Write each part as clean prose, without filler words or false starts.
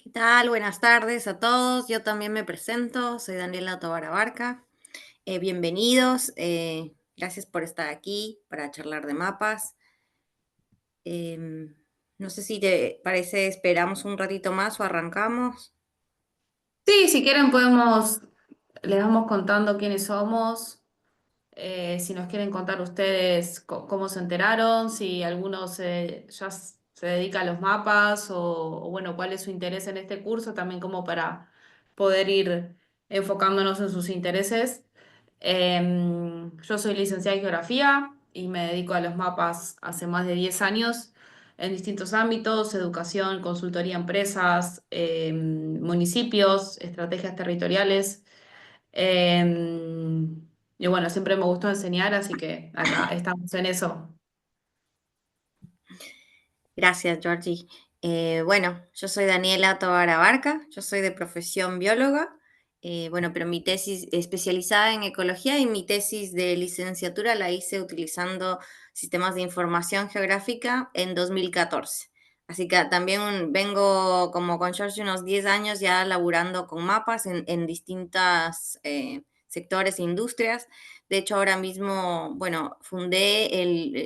¿Qué tal? Buenas tardes a todos. Yo también me presento, soy Daniela Tovar Abarca. Bienvenidos, gracias por estar aquí para charlar de mapas. Em, no sé si te parece, esperamos un ratito más o arrancamos. Sí, si quieren les vamos contando quiénes somos, si nos quieren contar ustedes cómo se enteraron, si alguno se dedica a los mapas o bueno, cuál es su interés en este curso, también como para poder ir enfocándonos en sus intereses. Yo soy licenciada en geografía y me dedico a los mapas hace más de 10 años en distintos ámbitos: educación, consultoría a empresas, municipios, estrategias territoriales. Y bueno, siempre me gustó enseñar, así que acá estamos en eso. Gracias, Georgie. Bueno, yo soy Daniela Tovar Abarca, yo soy de profesión bióloga, bueno, pero mi tesis especializada en ecología y mi tesis de licenciatura la hice utilizando sistemas de información geográfica en 2014. Así que también vengo como con Georgie unos 10 años ya laburando con mapas en distintas sectores e industrias. De hecho, ahora mismo, bueno, fundé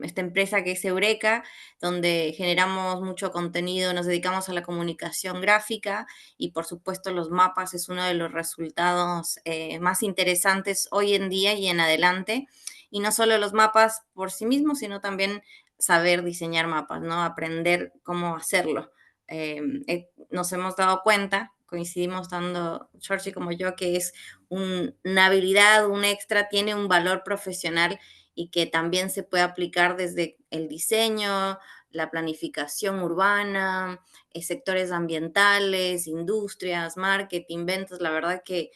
esta empresa que es Eureka, donde generamos mucho contenido, nos dedicamos a la comunicación gráfica y por supuesto los mapas es uno de los resultados más interesantes hoy en día y en adelante. Y no solo los mapas por sí mismos, sino también saber diseñar mapas, ¿no? Aprender cómo hacerlo. Nos hemos dado cuenta, coincidimos tanto Georgie como yo, que es una habilidad, un extra, tiene un valor profesional y que también se puede aplicar desde el diseño, la planificación urbana, sectores ambientales, industrias, marketing, ventas. La verdad que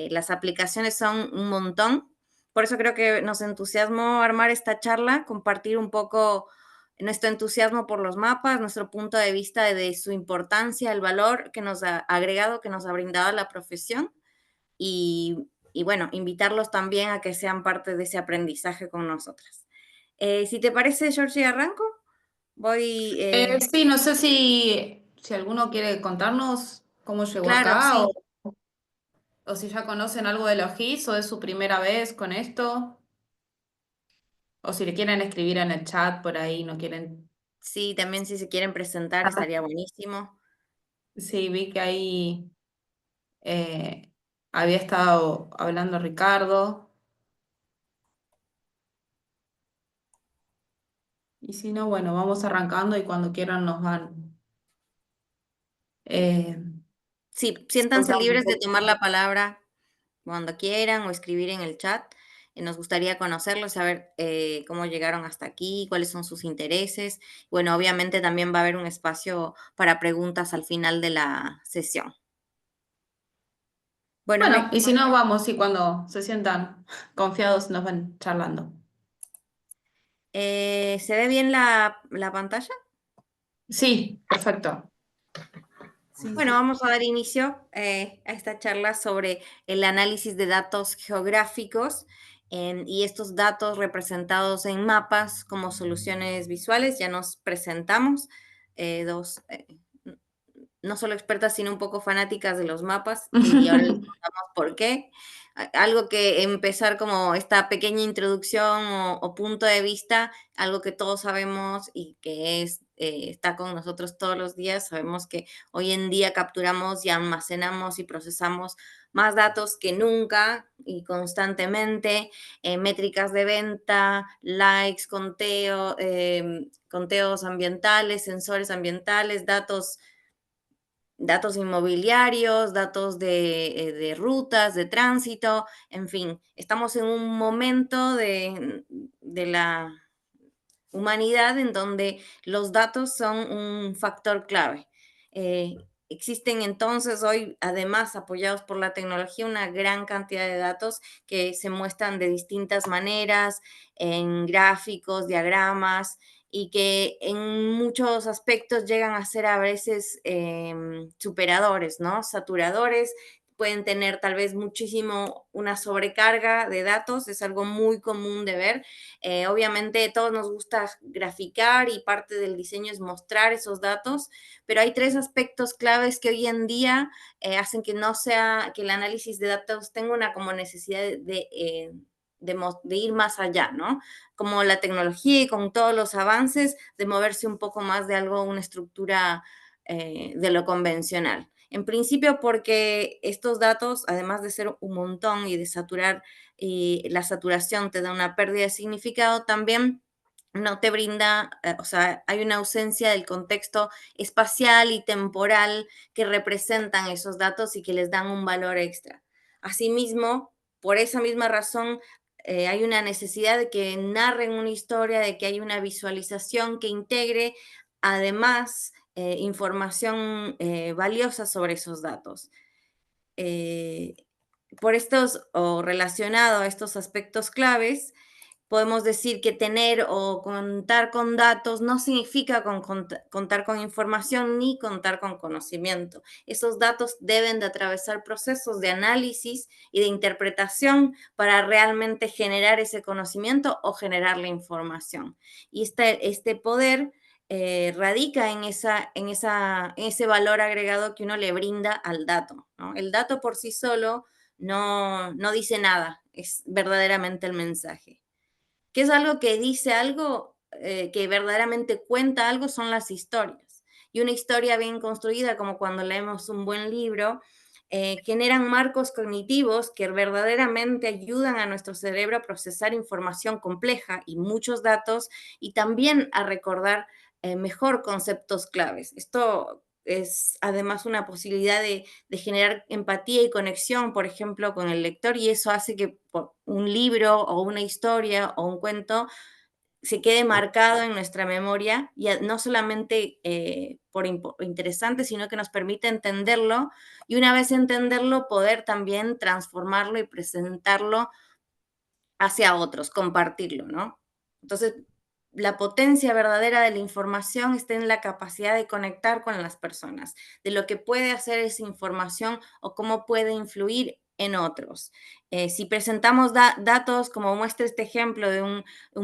las aplicaciones son un montón. Por eso creo que nos entusiasmó armar esta charla, compartir un poco nuestro entusiasmo por los mapas, nuestro punto de vista de su importancia, el valor que nos ha agregado, que nos ha brindado la profesión y bueno, invitarlos también a que sean parte de ese aprendizaje con nosotras. Si te parece, Georgie, arranco. Voy, Sí, no sé si alguno quiere contarnos cómo llegó claro, acá sí, o si ya conocen algo de los GIS o es su primera vez con esto, o si le quieren escribir en el chat por ahí, no quieren. sí, también si se quieren presentar estaría buenísimo. Sí, vi que ahí había estado hablando Ricardo. Y si no, bueno, vamos arrancando y cuando quieran nos van eh, Sí, siéntanse contando un libres de tomar poco. la palabra cuando quieran o escribir en el chat. Nos gustaría conocerlos, saber cómo llegaron hasta aquí, cuáles son sus intereses. Bueno, obviamente también va a haber un espacio para preguntas al final de la sesión. Bueno, Bueno, y si no, vamos y cuando se sientan confiados nos van charlando. ¿se ve bien la pantalla? Sí, perfecto. Sí, Bueno, sí. vamos a dar inicio a esta charla sobre el análisis de datos geográficos y estos datos representados en mapas como soluciones visuales. Ya nos presentamos, dos, no solo expertas, sino un poco fanáticas de los mapas y ahora les contamos por qué. Algo que empezar como esta pequeña introducción o punto de vista, algo que todos sabemos y que está con nosotros todos los días. Sabemos que hoy en día capturamos y almacenamos y procesamos más datos que nunca y constantemente, métricas de venta, likes, conteos ambientales, sensores ambientales, datos inmobiliarios, datos de rutas, de tránsito, en fin, estamos en un momento de la humanidad en donde los datos son un factor clave. Eh, Existen entonces hoy, además, apoyados por la tecnología, una gran cantidad de datos que se muestran de distintas maneras, en gráficos, diagramas, y que en muchos aspectos llegan a ser a veces superadores, ¿no? Saturadores, pueden tener tal vez muchísimo una sobrecarga de datos, es algo muy común de ver. Obviamente todos nos gusta graficar y parte del diseño es mostrar esos datos, pero hay tres aspectos claves que hoy en día hacen que no sea, que el análisis de datos tenga una como necesidad de ir más allá, ¿no? Como la tecnología y con todos los avances, de moverse un poco más de algo, una estructura de lo convencional. En principio porque estos datos, además de ser un montón y de saturar, y la saturación te da una pérdida de significado, también no te brinda, o sea, hay una ausencia del contexto espacial y temporal que representan esos datos y que les dan un valor extra. Asimismo, por esa misma razón, hay una necesidad de que narren una historia, de que haya una visualización que integre además información valiosa sobre esos datos. Eh, por estos o relacionado a estos aspectos claves, podemos decir que tener o contar con datos no significa contar con información ni contar con conocimiento. Esos datos deben de atravesar procesos de análisis y de interpretación para realmente generar ese conocimiento o generar la información. Y este poder radica en ese valor agregado que uno le brinda al dato, ¿no? El dato por sí solo no dice nada, es verdaderamente el mensaje. ¿Qué es algo que dice algo, que verdaderamente cuenta algo? Son las historias. Y una historia bien construida, como cuando leemos un buen libro, generan marcos cognitivos que verdaderamente ayudan a nuestro cerebro a procesar información compleja y muchos datos y también a recordar mejor conceptos claves. Esto es además una posibilidad de generar empatía y conexión, por ejemplo, con el lector, y eso hace que un libro o una historia o un cuento se quede marcado en nuestra memoria, y no solamente por interesante, sino que nos permite entenderlo y una vez entenderlo, poder también transformarlo y presentarlo hacia otros, compartirlo, ¿no? Entonces, la potencia verdadera de la información está en la capacidad de conectar con las personas, de lo que puede hacer esa información o cómo puede influir en otros. Si presentamos datos, como muestra este ejemplo de un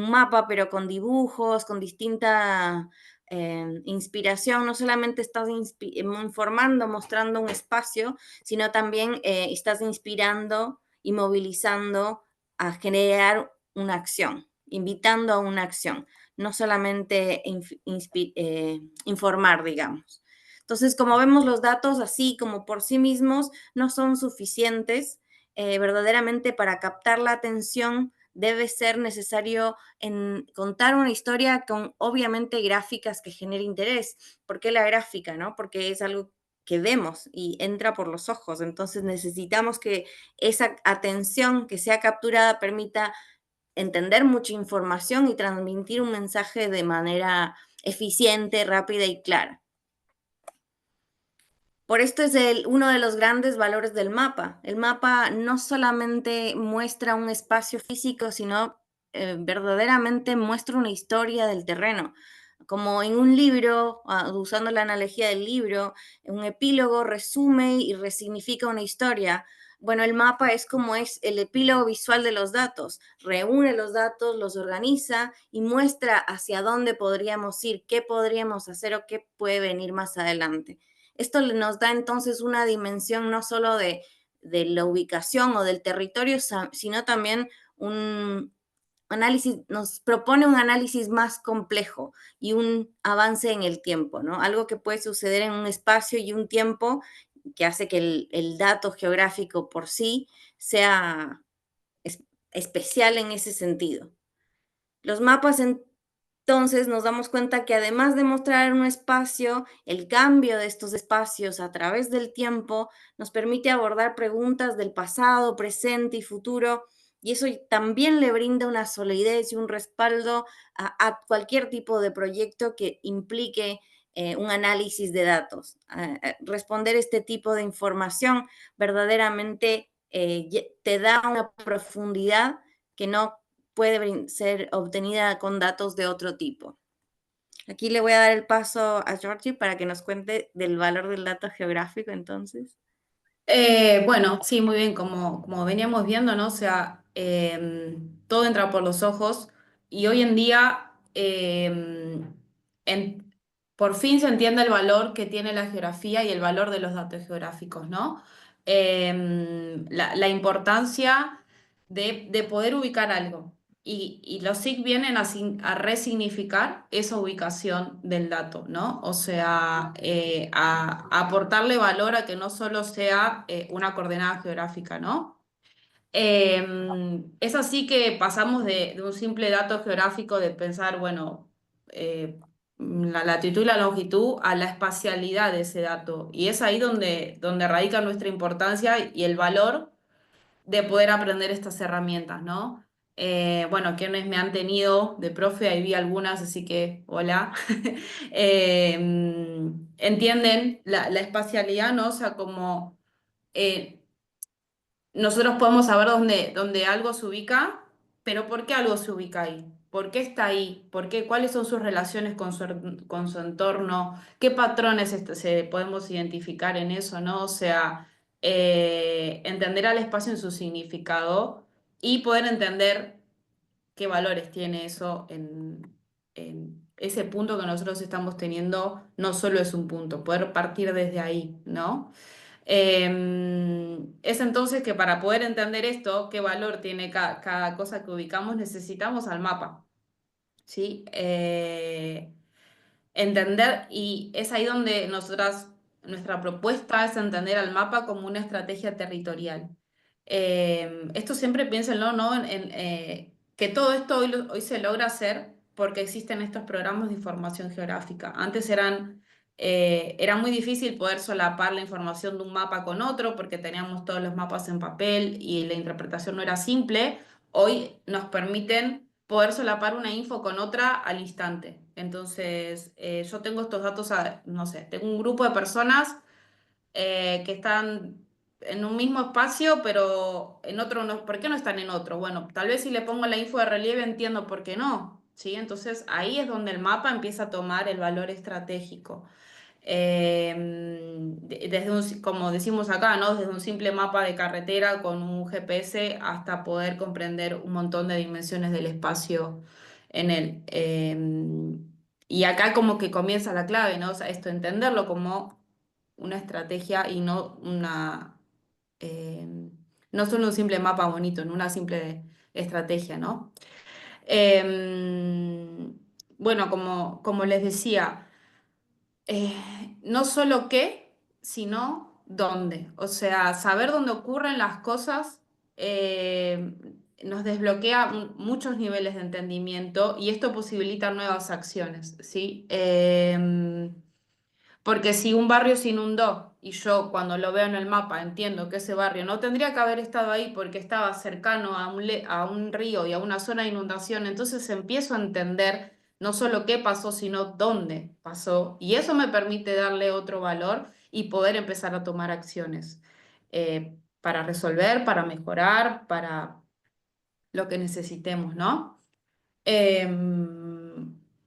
mapa, pero con dibujos, con distinta inspiración, no solamente estás informando, mostrando un espacio, sino también estás inspirando y movilizando a generar una acción, invitando a una acción, no solamente informar, digamos. Entonces, como vemos, los datos así como por sí mismos no son suficientes. Verdaderamente para captar la atención debe ser necesario contar una historia con obviamente gráficas que genere interés. ¿Por qué la gráfica? ¿No? Porque es algo que vemos y entra por los ojos. Entonces necesitamos que esa atención que sea capturada permita entender mucha información y transmitir un mensaje de manera eficiente, rápida y clara. Por esto es uno de los grandes valores del mapa. El mapa no solamente muestra un espacio físico, sino verdaderamente muestra una historia del terreno. Como en un libro, usando la analogía del libro, un epílogo resume y resignifica una historia. Bueno, el mapa es como es el epílogo visual de los datos. Reúne los datos, los organiza y muestra hacia dónde podríamos ir, qué podríamos hacer o qué puede venir más adelante. Esto nos da entonces una dimensión no solo de la ubicación o del territorio, sino también un análisis, nos propone un análisis más complejo y un avance en el tiempo, ¿no? Algo que puede suceder en un espacio y un tiempo que hace que el dato geográfico por sí sea es, especial en ese sentido. Los mapas entonces nos damos cuenta que además de mostrar un espacio, el cambio de estos espacios a través del tiempo nos permite abordar preguntas del pasado, presente y futuro, y eso también le brinda una solidez y un respaldo a cualquier tipo de proyecto que implique un análisis de datos. Responder este tipo de información verdaderamente te da una profundidad que no puede ser obtenida con datos de otro tipo. Aquí le voy a dar el paso a Georgie para que nos cuente del valor del dato geográfico entonces. Bueno, sí, muy bien, como veníamos viendo, ¿no? O sea, todo entra por los ojos y hoy en día en- por fin se entiende el valor que tiene la geografía y el valor de los datos geográficos, ¿no? La importancia de poder ubicar algo. Y los SIG vienen a resignificar esa ubicación del dato, ¿no? O sea, a aportarle valor a que no solo sea una coordenada geográfica, ¿no? Es así que pasamos de un simple dato geográfico de pensar, bueno, la latitud y la longitud a la espacialidad de ese dato. Y es ahí donde radica nuestra importancia y el valor de poder aprender estas herramientas, ¿no? Bueno, quienes me han tenido de profe, ahí vi algunas, así que hola. Eh, entienden la espacialidad, ¿no? O sea, como eh, nosotros podemos saber dónde algo se ubica, pero ¿por qué algo se ubica ahí? ¿Por qué está ahí? ¿Por qué? ¿Cuáles son sus relaciones con su entorno? ¿Qué patrones podemos identificar en eso, ¿no? O sea, entender al espacio en su significado y poder entender qué valores tiene eso en ese punto que nosotros estamos teniendo, no solo es un punto, poder partir desde ahí, ¿no? Es entonces que para poder entender esto, qué valor tiene cada cosa que ubicamos, necesitamos al mapa, ¿sí? Entender, y es ahí donde nuestra propuesta es entender al mapa como una estrategia territorial. Esto siempre piénsenlo, ¿no? Que todo esto hoy se logra hacer porque existen estos programas de información geográfica. Antes era muy difícil poder solapar la información de un mapa con otro porque teníamos todos los mapas en papel y la interpretación no era simple. Hoy nos permiten poder solapar una info con otra al instante. Entonces, yo tengo estos datos, no sé, tengo un grupo de personas que están en un mismo espacio, pero en otro no. ¿Por qué no están en otro? Bueno, tal vez si le pongo la info de relieve entiendo por qué no, ¿sí? Entonces, ahí es donde el mapa empieza a tomar el valor estratégico. Como decimos acá, ¿no? Desde un simple mapa de carretera con un GPS hasta poder comprender un montón de dimensiones del espacio en él. Y acá como que comienza la clave, ¿no? O sea, esto, entenderlo como una estrategia y eh, no solo un simple mapa bonito, no una simple estrategia, ¿no? Bueno, como les decía, no solo qué, sino dónde. O sea, saber dónde ocurren las cosas eh, nos desbloquea muchos niveles de entendimiento y esto posibilita nuevas acciones, ¿sí? Porque si un barrio se inundó y yo cuando lo veo en el mapa entiendo que ese barrio no tendría que haber estado ahí porque estaba cercano a un río y a una zona de inundación, entonces empiezo a entender no solo qué pasó, sino dónde pasó. Y eso me permite darle otro valor y poder empezar a tomar acciones para resolver, para mejorar, para lo que necesitemos, ¿no?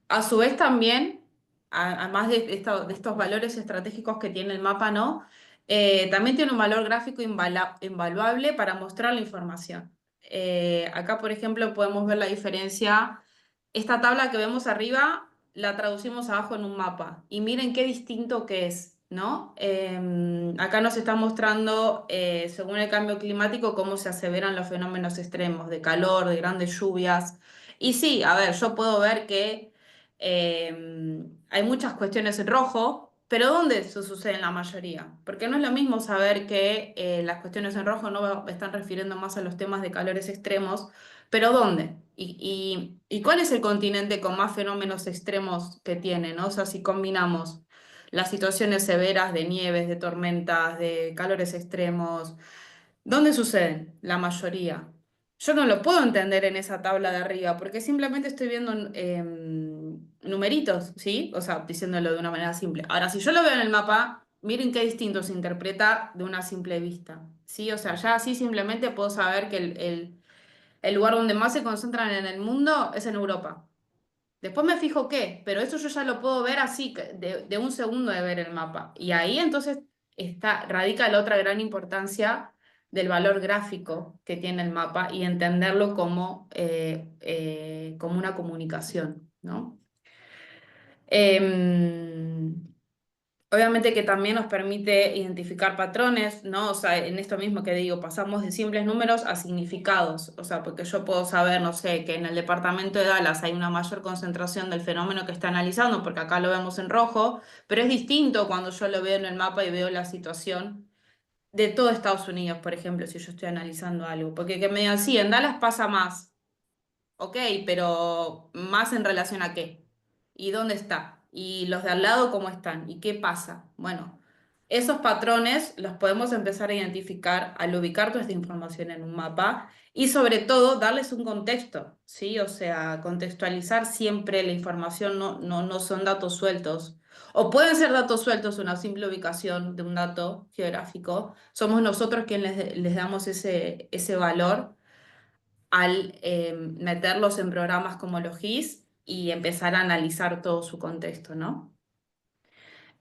A su vez también, además de estos valores estratégicos que tiene el mapa, ¿no? También tiene un valor gráfico invaluable para mostrar la información. Acá, por ejemplo, podemos ver la diferencia. Esta tabla que vemos arriba la traducimos abajo en un mapa y miren qué distinto que es, ¿no? Acá nos está mostrando, según el cambio climático, cómo se aseveran los fenómenos extremos de calor, de grandes lluvias. Y sí, a ver, yo puedo ver que hay muchas cuestiones en rojo, pero ¿dónde eso sucede en la mayoría? Porque no es lo mismo saber que las cuestiones en rojo no están refiriendo más a los temas de calores extremos, pero ¿dónde? ¿Y cuál es el continente con más fenómenos extremos que tiene, ¿no? O sea, si combinamos las situaciones severas de nieves, de tormentas, de calores extremos, ¿dónde suceden? La mayoría. Yo no lo puedo entender en esa tabla de arriba, porque simplemente estoy viendo numeritos, ¿sí? O sea, diciéndolo de una manera simple. Ahora, si yo lo veo en el mapa, miren qué distinto se interpreta de una simple vista, ¿sí? O sea, ya así simplemente puedo saber que el lugar donde más se concentran en el mundo es en Europa. Después me fijo qué, pero eso yo ya lo puedo ver así, de un segundo de ver el mapa. Y ahí entonces radica la otra gran importancia del valor gráfico que tiene el mapa y entenderlo como una comunicación, ¿no? Em, Obviamente que también nos permite identificar patrones, ¿no? O sea, en esto mismo que digo, pasamos de simples números a significados. O sea, porque yo puedo saber, no sé, que en el departamento de Dallas hay una mayor concentración del fenómeno que está analizando, porque acá lo vemos en rojo, pero es distinto cuando yo lo veo en el mapa y veo la situación de todo Estados Unidos, por ejemplo, si yo estoy analizando algo. Porque que me digan, sí, en Dallas pasa más. Ok, pero ¿más en relación a qué? ¿Y dónde está? ¿Y los de al lado cómo están? ¿Y qué pasa? Bueno, esos patrones los podemos empezar a identificar al ubicar toda esta información en un mapa y sobre todo darles un contexto, ¿sí? O sea, contextualizar siempre la información, no son datos sueltos. O pueden ser datos sueltos, una simple ubicación de un dato geográfico. Somos nosotros quienes les damos ese valor al meterlos en programas como Logis y empezar a analizar todo su contexto, ¿no?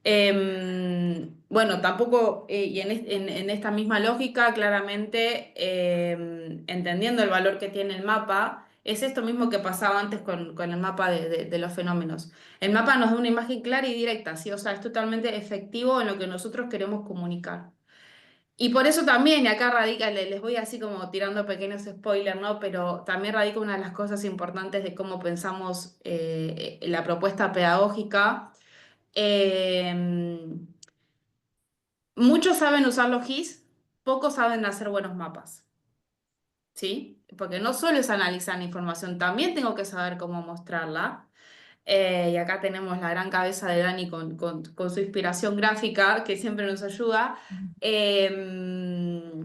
Bueno, tampoco, y en esta misma lógica, claramente, entendiendo el valor que tiene el mapa, es esto mismo que pasaba antes con el mapa de los fenómenos. El mapa nos da una imagen clara y directa, ¿sí? O sea, es totalmente efectivo en lo que nosotros queremos comunicar. Y por eso también, y acá radica, les voy así como tirando pequeños spoilers, ¿no? Pero también radica una de las cosas importantes de cómo pensamos la propuesta pedagógica. Eh, Muchos saben usar los GIS, pocos saben hacer buenos mapas, ¿sí? Porque no solo es analizar la información, también tengo que saber cómo mostrarla. Y acá tenemos la gran cabeza de Dani con su inspiración gráfica, que siempre nos ayuda. Eh,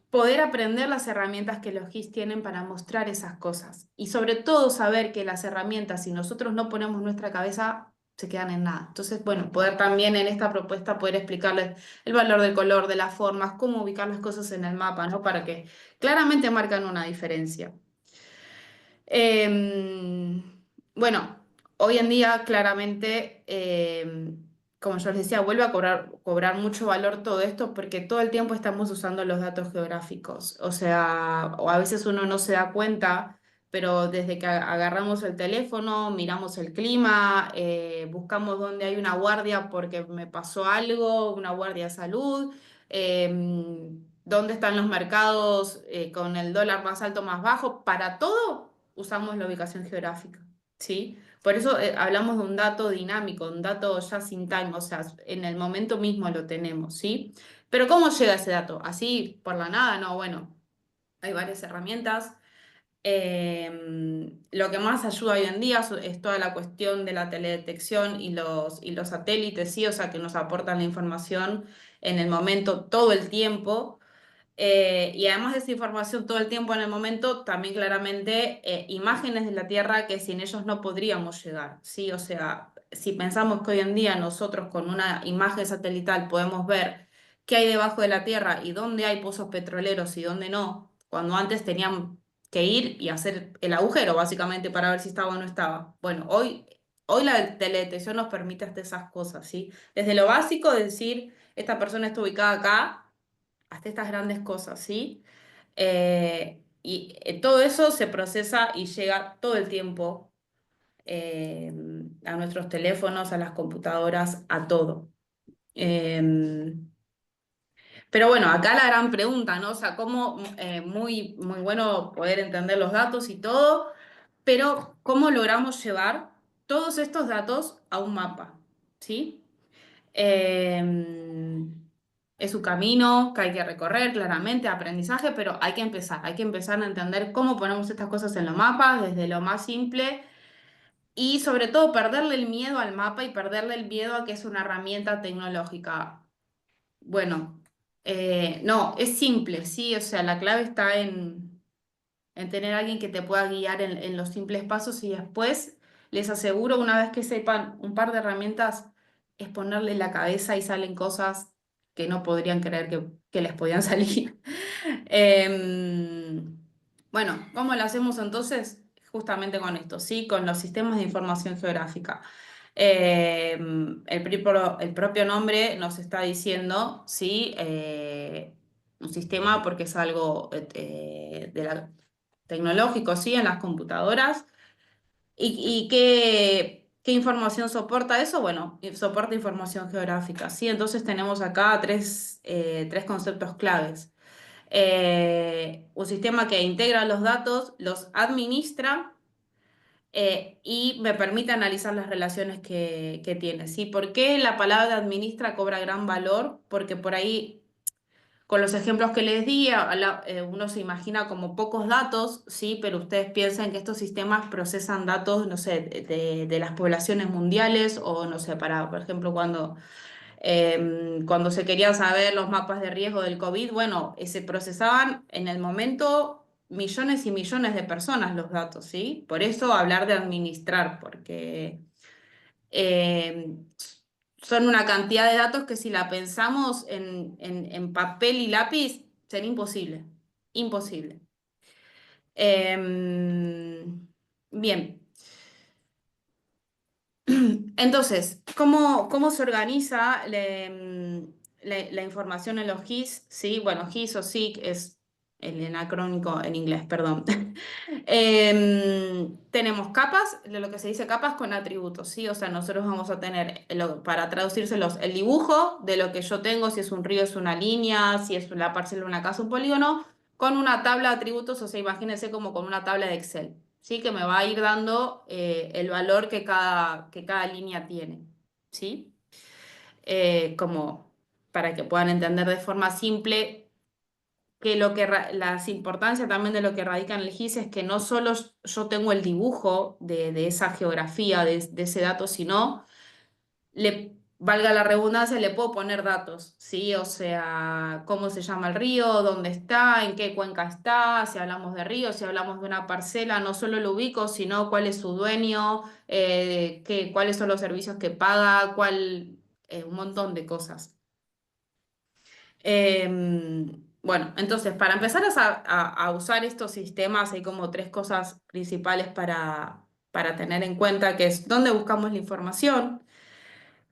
Poder aprender las herramientas que los GIS tienen para mostrar esas cosas. Y sobre todo saber que las herramientas, si nosotros no ponemos nuestra cabeza, se quedan en nada. Entonces, bueno, poder también en esta propuesta poder explicarles el valor del color, de las formas, cómo ubicar las cosas en el mapa, ¿no? Para que claramente marcan una diferencia. Eh, bueno, hoy en día claramente, como yo les decía, vuelve a cobrar mucho valor todo esto porque todo el tiempo estamos usando los datos geográficos. O sea, o a veces uno no se da cuenta, pero desde que agarramos el teléfono, miramos el clima, buscamos dónde hay una guardia porque me pasó algo, una guardia de salud. ¿Dónde están los mercados con el dólar más alto, más bajo? Para todo usamos la ubicación geográfica, ¿sí? Por eso hablamos de un dato dinámico, un dato just in time, o sea, en el momento mismo lo tenemos, ¿sí? Pero ¿cómo llega ese dato? ¿Así por la nada? No, bueno, hay varias herramientas. Lo que más ayuda hoy en día es toda la cuestión de la teledetección y los satélites, ¿sí? O sea, que nos aportan la información en el momento, todo el tiempo. Y además de esa información todo el tiempo en el momento, también claramente imágenes de la Tierra que sin ellos no podríamos llegar, ¿sí? O sea, si pensamos que hoy en día nosotros con una imagen satelital podemos ver qué hay debajo de la Tierra y dónde hay pozos petroleros y dónde no, cuando antes tenían que ir y hacer el agujero básicamente para ver si estaba o no estaba. Bueno, hoy la teledetección nos permite hasta esas cosas, ¿sí? Desde lo básico de decir, esta persona está ubicada acá hasta estas grandes cosas, ¿sí? Todo eso se procesa y llega todo el tiempo eh, a nuestros teléfonos, a las computadoras, a todo. Eh, pero bueno, acá la gran pregunta, ¿no? O sea, cómo muy bueno poder entender los datos y todo, pero ¿cómo logramos llevar todos estos datos a un mapa? ¿Sí? Eh, es un camino que hay que recorrer, claramente, aprendizaje, pero hay que empezar a entender cómo ponemos estas cosas en los mapas, desde lo más simple y sobre todo perderle el miedo al mapa y perderle el miedo a que es una herramienta tecnológica. Bueno, no, es simple, sí, o sea, la clave está en tener a alguien que te pueda guiar en los simples pasos y después les aseguro, una vez que sepan un par de herramientas, es ponerle la cabeza y salen cosas que no podrían creer que les podían salir. Em, bueno, ¿cómo lo hacemos entonces? Justamente con esto, ¿sí? Con los sistemas de información geográfica. El propio nombre nos está diciendo, ¿sí? Un sistema porque es algo tecnológico, ¿sí? En las computadoras. ¿Y qué información soporta eso? Bueno, soporta información geográfica, ¿sí? Entonces tenemos acá tres conceptos claves. Un sistema que integra los datos, los administra y me permite analizar las relaciones que tiene, ¿sí? ¿Por qué la palabra administra cobra gran valor? Porque por ahí, con los ejemplos que les di, uno se imagina como pocos datos, ¿sí? Pero ustedes piensan que estos sistemas procesan datos, no sé, de las poblaciones mundiales o, no sé, por ejemplo, cuando se querían saber los mapas de riesgo del COVID, bueno, se procesaban en el momento millones y millones de personas los datos, ¿sí? Por eso hablar de administrar, porque eh, son una cantidad de datos que si la pensamos en papel y lápiz, sería imposible. Imposible. Bien. Entonces, ¿cómo se organiza la información en los GIS? Sí, bueno, GIS o SIG es el acrónico en inglés, perdón. Tenemos capas, de lo que se dice capas con atributos, ¿sí? O sea, nosotros vamos a tener, para traducírselos, el dibujo de lo que yo tengo, si es un río, es una línea, si es la parcela de una casa, un polígono, con una tabla de atributos, o sea, imagínense como con una tabla de Excel. ¿Sí? Que me va a ir dando el valor que cada línea tiene, ¿sí? Como para que puedan entender de forma simple que las importancias también de lo que radica en el GIS es que no solo yo tengo el dibujo de esa geografía, de ese dato, sino valga la redundancia, le puedo poner datos, ¿sí? O sea, cómo se llama el río, dónde está, en qué cuenca está, si hablamos de río, si hablamos de una parcela, no solo lo ubico, sino cuál es su dueño, cuáles son los servicios que paga, un montón de cosas. Bueno, entonces, para empezar a usar estos sistemas, hay como tres cosas principales para tener en cuenta, que es dónde buscamos la información,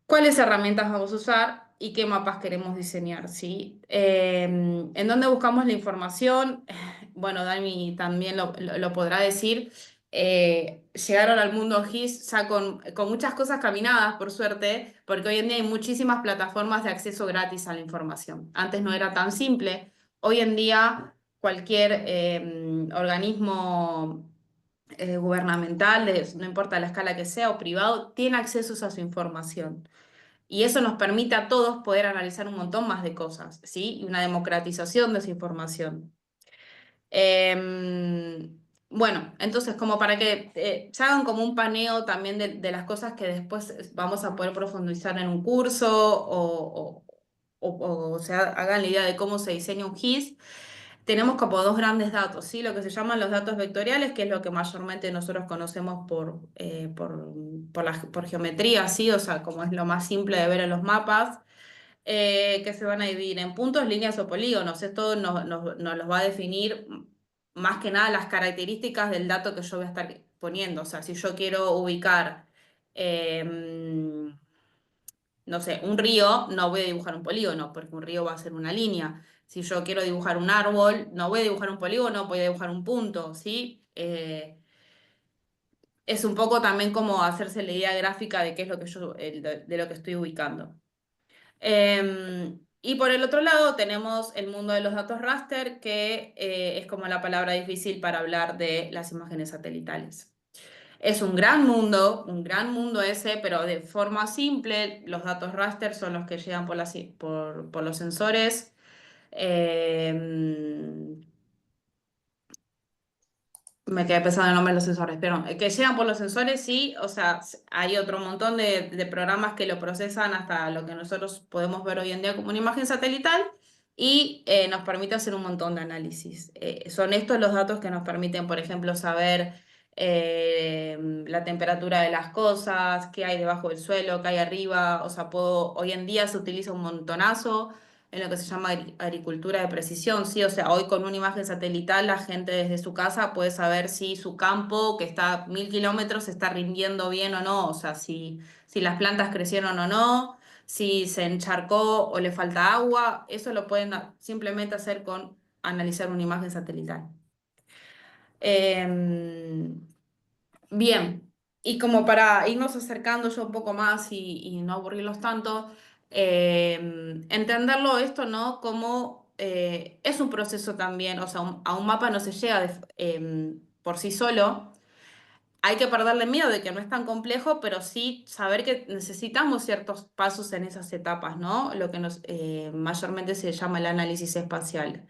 cuáles herramientas vamos a usar y qué mapas queremos diseñar, ¿sí? ¿En dónde buscamos la información? Bueno, Dani también lo podrá decir. Llegaron al mundo GIS ya con muchas cosas caminadas, por suerte, porque hoy en día hay muchísimas plataformas de acceso gratis a la información. Antes no era tan simple. Hoy en día cualquier organismo gubernamental, no importa la escala que sea, o privado, tiene acceso a su información. Y eso nos permite a todos poder analizar un montón más de cosas, ¿sí? Y una democratización de esa información. Bueno, entonces como para que se hagan como un paneo también de las cosas que después vamos a poder profundizar en un curso o se hagan la idea de cómo se diseña un GIS. Tenemos como dos grandes datos, ¿sí? Lo que se llaman los datos vectoriales, que es lo que mayormente nosotros conocemos por geometría, ¿sí? O sea, como es lo más simple de ver en los mapas, que se van a dividir en puntos, líneas o polígonos. Esto nos los va a definir más que nada las características del dato que yo voy a estar poniendo. O sea, si yo quiero ubicar... em, no sé, un río, no voy a dibujar un polígono, porque un río va a ser una línea. Si yo quiero dibujar un árbol, no voy a dibujar un polígono, voy a dibujar un punto, ¿sí? Es un poco también como hacerse la idea gráfica de qué es lo que de lo que estoy ubicando. Y por el otro lado tenemos el mundo de los datos raster, que es como la palabra difícil para hablar de las imágenes satelitales. Es un gran mundo ese, pero de forma simple, los datos raster son los que llegan por los sensores. Eh, Me quedé pensando en el nombre de los sensores, pero que llegan por los sensores, sí, o sea, hay otro montón de programas que lo procesan hasta lo que nosotros podemos ver hoy en día como una imagen satelital y nos permite hacer un montón de análisis. Son estos los datos que nos permiten, por ejemplo, saber la temperatura de las cosas, qué hay debajo del suelo, qué hay arriba, o sea, hoy en día se utiliza un montonazo en lo que se llama agricultura de precisión, ¿sí? O sea, hoy con una imagen satelital la gente desde su casa puede saber si su campo, que está a 1000 kilómetros, está rindiendo bien o no, o sea, si las plantas crecieron o no, si se encharcó o le falta agua, eso lo pueden simplemente hacer con analizar una imagen satelital. Em, Bien, y como para irnos acercando yo un poco más y no aburrirlos tanto, entenderlo esto, ¿no? Como es un proceso también, o sea, a un mapa no se llega por sí solo. Hay que perderle miedo de que no es tan complejo, pero sí saber que necesitamos ciertos pasos en esas etapas, ¿no? Lo que mayormente se llama el análisis espacial.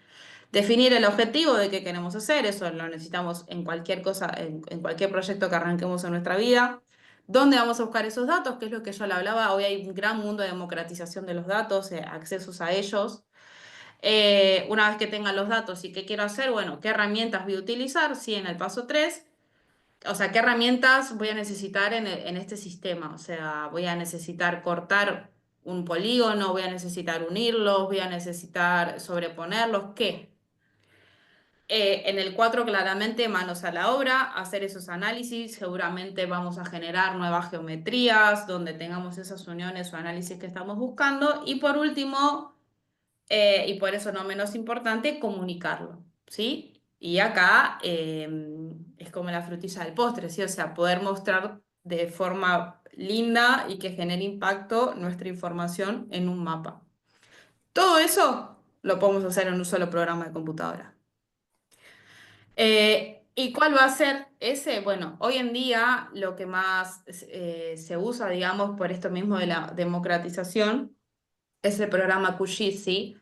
Definir el objetivo de qué queremos hacer, eso lo necesitamos en cualquier cosa, en cualquier proyecto que arranquemos en nuestra vida. ¿Dónde vamos a buscar esos datos? Que es lo que yo le hablaba. Hoy hay un gran mundo de democratización de los datos, accesos a ellos. Una vez que tengan los datos y qué quiero hacer, bueno, ¿qué herramientas voy a utilizar? Sí, en el paso 3. O sea, ¿qué herramientas voy a necesitar en este sistema? O sea, voy a necesitar cortar un polígono, voy a necesitar unirlos, voy a necesitar sobreponerlos, ¿qué? En el 4 claramente manos a la obra, hacer esos análisis, seguramente vamos a generar nuevas geometrías donde tengamos esas uniones o análisis que estamos buscando. Y por último, y por eso no menos importante, comunicarlo, ¿sí? Y acá es como la frutilla del postre, ¿sí? O sea, poder mostrar de forma linda y que genere impacto nuestra información en un mapa. Todo eso lo podemos hacer en un solo programa de computadora. ¿Y cuál va a ser ese? Bueno, hoy en día lo que más se usa, digamos, por esto mismo de la democratización, es el programa QGIS, ¿sí?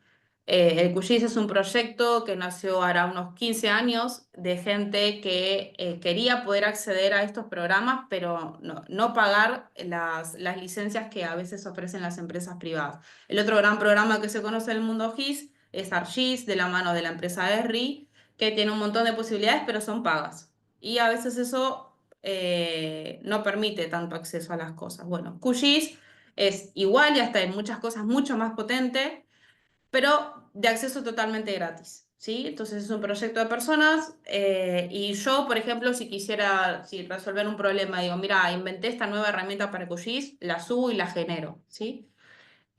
El QGIS es un proyecto que nació hará unos 15 años de gente que quería poder acceder a estos programas, pero no pagar las licencias que a veces ofrecen las empresas privadas. El otro gran programa que se conoce en el mundo GIS es ArcGIS, de la mano de la empresa ESRI, que tiene un montón de posibilidades, pero son pagas. Y a veces eso no permite tanto acceso a las cosas. Bueno, QGIS es igual y hasta en muchas cosas mucho más potente, pero de acceso totalmente gratis, ¿sí? Entonces es un proyecto de personas y yo, por ejemplo, si quisiera resolver un problema, digo, mira, inventé esta nueva herramienta para QGIS, la subo y la genero, ¿sí?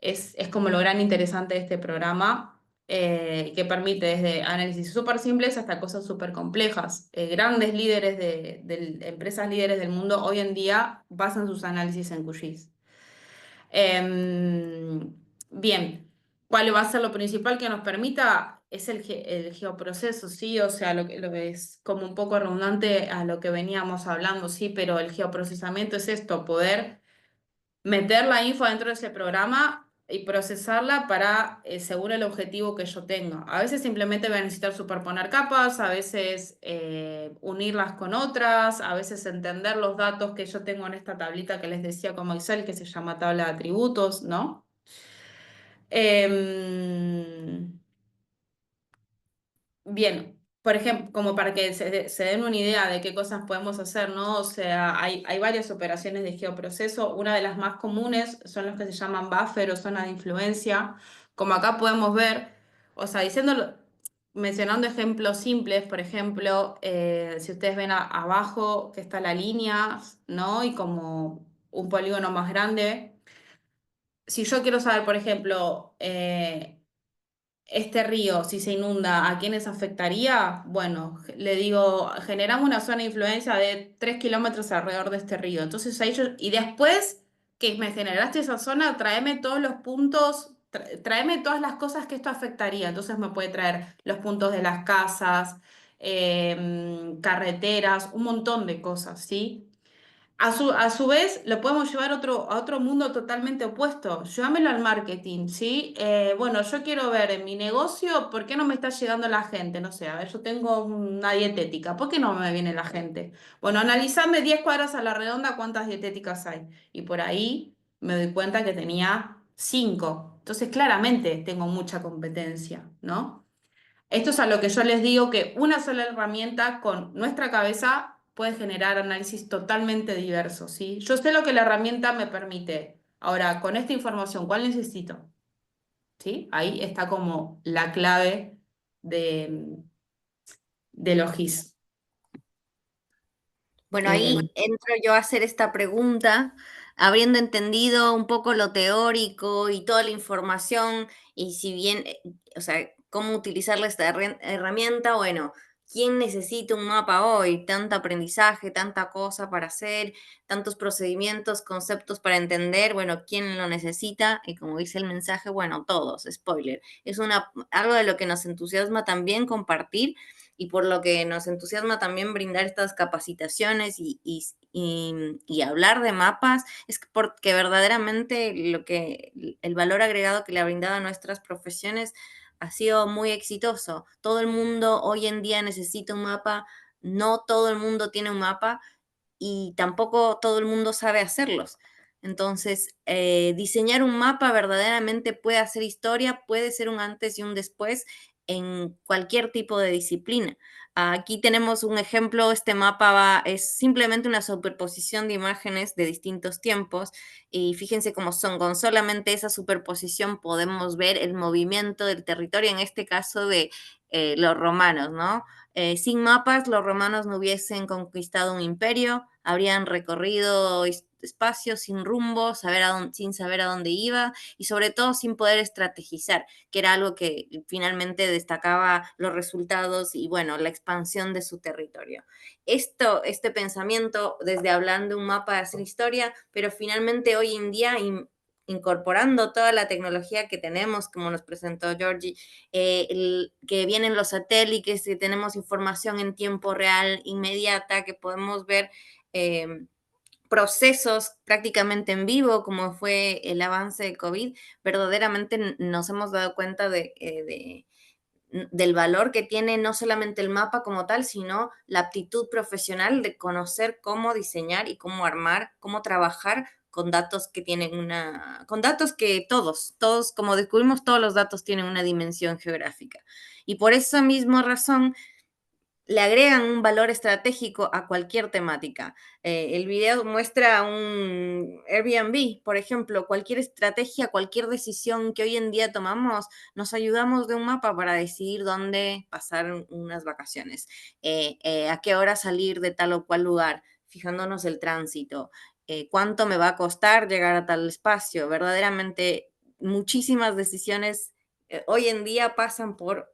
Es como lo gran interesante de este programa, que permite desde análisis súper simples hasta cosas súper complejas. Grandes líderes empresas líderes del mundo hoy en día basan sus análisis en QGIS. Bien, ¿cuál va a ser lo principal que nos permita? Es el geoproceso, ¿sí? O sea, lo que es como un poco redundante a lo que veníamos hablando, sí, pero el geoprocesamiento es esto, poder meter la info dentro de ese programa y procesarla para según el objetivo que yo tenga. A veces simplemente voy a necesitar superponer capas, a veces unirlas con otras, a veces entender los datos que yo tengo en esta tablita que les decía como Excel, que se llama tabla de atributos, ¿no? Em, Bien, por ejemplo, como para que se den una idea de qué cosas podemos hacer, ¿no? O sea, hay varias operaciones de geoproceso. Una de las más comunes son las que se llaman buffer o zona de influencia. Como acá podemos ver, o sea, mencionando ejemplos simples, por ejemplo, si ustedes ven abajo que está la línea, ¿no? Y como un polígono más grande. Si yo quiero saber, por ejemplo, este río, si se inunda, ¿a quiénes afectaría? Bueno, le digo, generamos una zona de influencia de 3 kilómetros alrededor de este río. Entonces ahí y después que me generaste esa zona, tráeme todos los puntos, tráeme todas las cosas que esto afectaría. Entonces me puede traer los puntos de las casas, carreteras, un montón de cosas, ¿sí? A su vez, lo podemos llevar a otro mundo totalmente opuesto. Llévamelo al marketing, ¿sí? Bueno, yo quiero ver en mi negocio por qué no me está llegando la gente. No sé, a ver, yo tengo una dietética, ¿por qué no me viene la gente? Bueno, analizame 10 cuadras a la redonda cuántas dietéticas hay. Y por ahí me doy cuenta que tenía 5. Entonces, claramente tengo mucha competencia, ¿no? Esto es a lo que yo les digo que una sola herramienta con nuestra cabeza puede generar análisis totalmente diversos, ¿sí? Yo sé lo que la herramienta me permite. Ahora, con esta información, ¿cuál necesito? ¿sí? Ahí está como la clave de, de los GIS. Bueno, Eh, ahí entro yo a hacer esta pregunta, habiendo entendido un poco lo teórico y toda la información, y si bien, o sea, cómo utilizar esta herramienta, bueno, ¿quién necesita un mapa hoy? Tanto aprendizaje, tanta cosa para hacer, tantos procedimientos, conceptos para entender, bueno, ¿quién lo necesita? Y como dice el mensaje, bueno, todos, spoiler. Es algo de lo que nos entusiasma también compartir y por lo que nos entusiasma también brindar estas capacitaciones y hablar de mapas, es porque verdaderamente el valor agregado que le ha brindado a nuestras profesiones ha sido muy exitoso. Todo el mundo hoy en día necesita un mapa, no todo el mundo tiene un mapa y tampoco todo el mundo sabe hacerlos. Entonces, diseñar un mapa verdaderamente puede hacer historia, puede ser un antes y un después en cualquier tipo de disciplina. Aquí tenemos un ejemplo, este es simplemente una superposición de imágenes de distintos tiempos y fíjense cómo son, con solamente esa superposición podemos ver el movimiento del territorio, en este caso de los romanos, ¿no? Sin mapas, los romanos no hubiesen conquistado un imperio, habrían recorrido espacios sin rumbo, sin saber a dónde iba y sobre todo sin poder estrategizar, que era algo que finalmente destacaba los resultados y bueno, la expansión de su territorio. Este pensamiento, desde hablando de un mapa de hacer historia, pero finalmente hoy en día incorporando toda la tecnología que tenemos, como nos presentó Georgie, que vienen los satélites, que tenemos información en tiempo real, inmediata, que podemos ver procesos prácticamente en vivo, como fue el avance de COVID, verdaderamente nos hemos dado cuenta del valor que tiene no solamente el mapa como tal, sino la aptitud profesional de conocer cómo diseñar y cómo armar, cómo trabajar con datos que tienen con datos que todos, como descubrimos, todos los datos tienen una dimensión geográfica. Y por esa misma razón, le agregan un valor estratégico a cualquier temática. El video muestra un Airbnb, por ejemplo, cualquier estrategia, cualquier decisión que hoy en día tomamos, nos ayudamos de un mapa para decidir dónde pasar unas vacaciones, a qué hora salir de tal o cual lugar, fijándonos el tránsito, cuánto me va a costar llegar a tal espacio. Verdaderamente, muchísimas decisiones hoy en día pasan por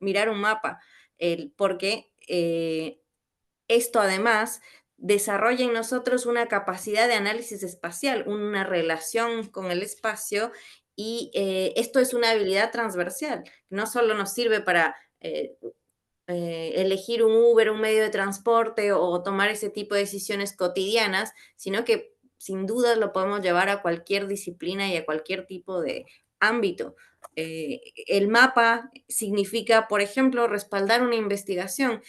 mirar un mapa porque esto además desarrolla en nosotros una capacidad de análisis espacial, una relación con el espacio y esto es una habilidad transversal, no solo nos sirve para elegir un Uber, un medio de transporte o tomar ese tipo de decisiones cotidianas, sino que sin duda lo podemos llevar a cualquier disciplina y a cualquier tipo de ámbito. El mapa significa, por ejemplo, respaldar una investigación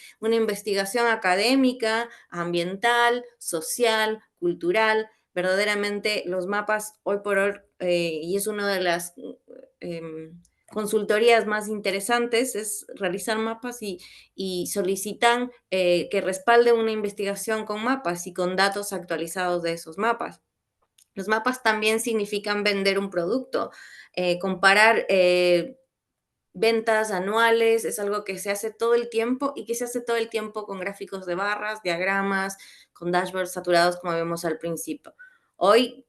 académica, ambiental, social, cultural. Verdaderamente los mapas hoy por hoy, y es una de las eh, consultorías más interesantes, es realizar mapas y solicitan que respalde una investigación con mapas y con datos actualizados de esos mapas. Los mapas también significan vender un producto, comparar ventas anuales, es algo que se hace todo el tiempo y que se hace todo el tiempo con gráficos de barras, diagramas, con dashboards saturados como vemos al principio. Hoy,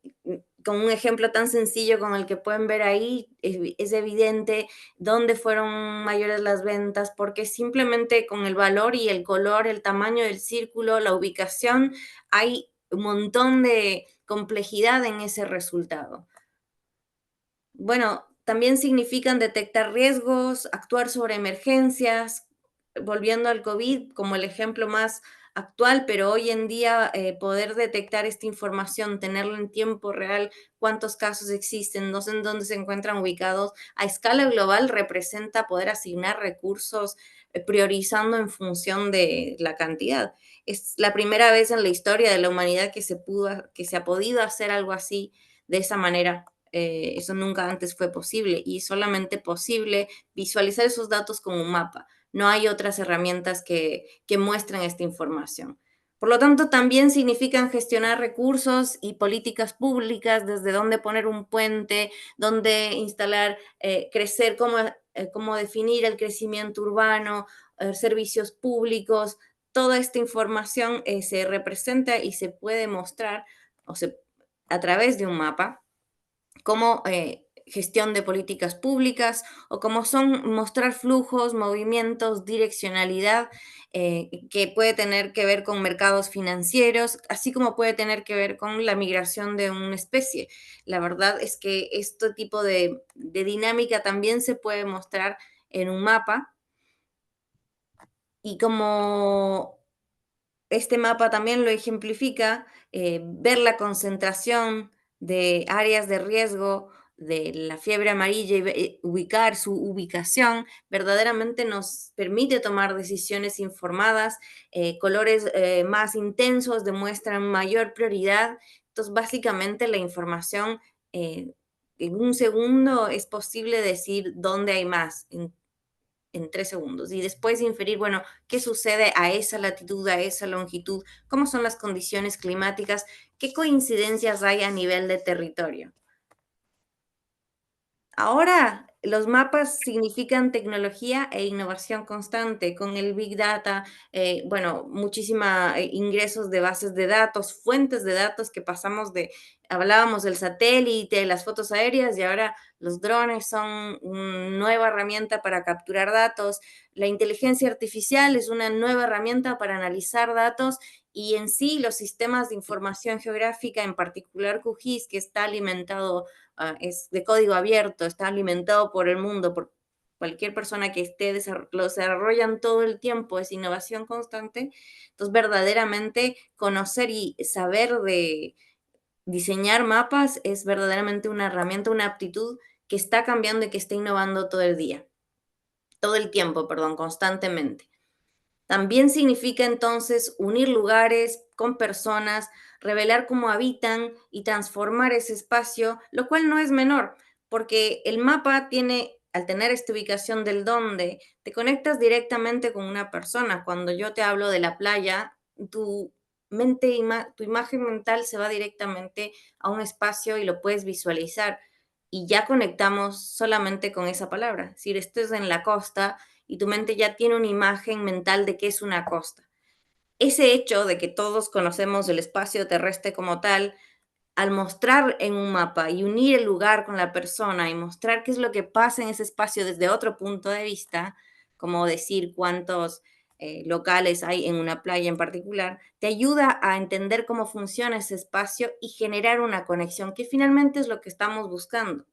con un ejemplo tan sencillo con el que pueden ver ahí, es evidente dónde fueron mayores las ventas, porque simplemente con el valor y el color, el tamaño del círculo, la ubicación, hay un montón de complejidad en ese resultado. Bueno, también significan detectar riesgos, actuar sobre emergencias, volviendo al COVID como el ejemplo más actual, pero hoy en día poder detectar esta información, tenerla en tiempo real, cuántos casos existen, no sé en dónde se encuentran ubicados, a escala global representa poder asignar recursos priorizando en función de la cantidad. Es la primera vez en la historia de la humanidad que se ha podido hacer algo así de esa manera. Eso nunca antes fue posible y solamente posible visualizar esos datos con un mapa. No hay otras herramientas que muestren esta información. Por lo tanto, también significan gestionar recursos y políticas públicas, desde dónde poner un puente, dónde instalar, crecer, cómo definir el crecimiento urbano, servicios públicos. Toda esta información se representa y se puede mostrar o a través de un mapa como gestión de políticas públicas o como son mostrar flujos, movimientos, direccionalidad, que puede tener que ver con mercados financieros, así como puede tener que ver con la migración de una especie. La verdad es que este tipo de dinámica también se puede mostrar en un mapa y como este mapa también lo ejemplifica, ver la concentración de áreas de riesgo de la fiebre amarilla y ubicar su ubicación, verdaderamente nos permite tomar decisiones informadas. Colores más intensos demuestran mayor prioridad. Entonces, básicamente la información, en un segundo es posible decir dónde hay más, en 3 segundos y después inferir, bueno, qué sucede a esa latitud, a esa longitud, cómo son las condiciones climáticas, qué coincidencias hay a nivel de territorio. Ahora, los mapas significan tecnología e innovación constante. Con el Big Data, bueno, muchísima ingresos de bases de datos, fuentes de datos que pasamos hablábamos del satélite, las fotos aéreas y ahora los drones son una nueva herramienta para capturar datos. La inteligencia artificial es una nueva herramienta para analizar datos y en sí los sistemas de información geográfica, en particular QGIS, que está alimentado es de código abierto, está alimentado por el mundo, por cualquier persona que esté, lo desarrollan todo el tiempo, es innovación constante. Entonces, verdaderamente conocer y saber de diseñar mapas es verdaderamente una herramienta, una aptitud que está cambiando y que está innovando todo el tiempo, perdón, constantemente. También significa entonces unir lugares con personas, revelar cómo habitan y transformar ese espacio, lo cual no es menor, porque el mapa tiene, al tener esta ubicación del dónde, te conectas directamente con una persona. Cuando yo te hablo de la playa, tu tu imagen mental se va directamente a un espacio y lo puedes visualizar y ya conectamos solamente con esa palabra. Si estés en la costa, y tu mente ya tiene una imagen mental de qué es una costa. Ese hecho de que todos conocemos el espacio terrestre como tal, al mostrar en un mapa y unir el lugar con la persona y mostrar qué es lo que pasa en ese espacio desde otro punto de vista, como decir cuántos locales hay en una playa en particular, te ayuda a entender cómo funciona ese espacio y generar una conexión, que finalmente es lo que estamos buscando,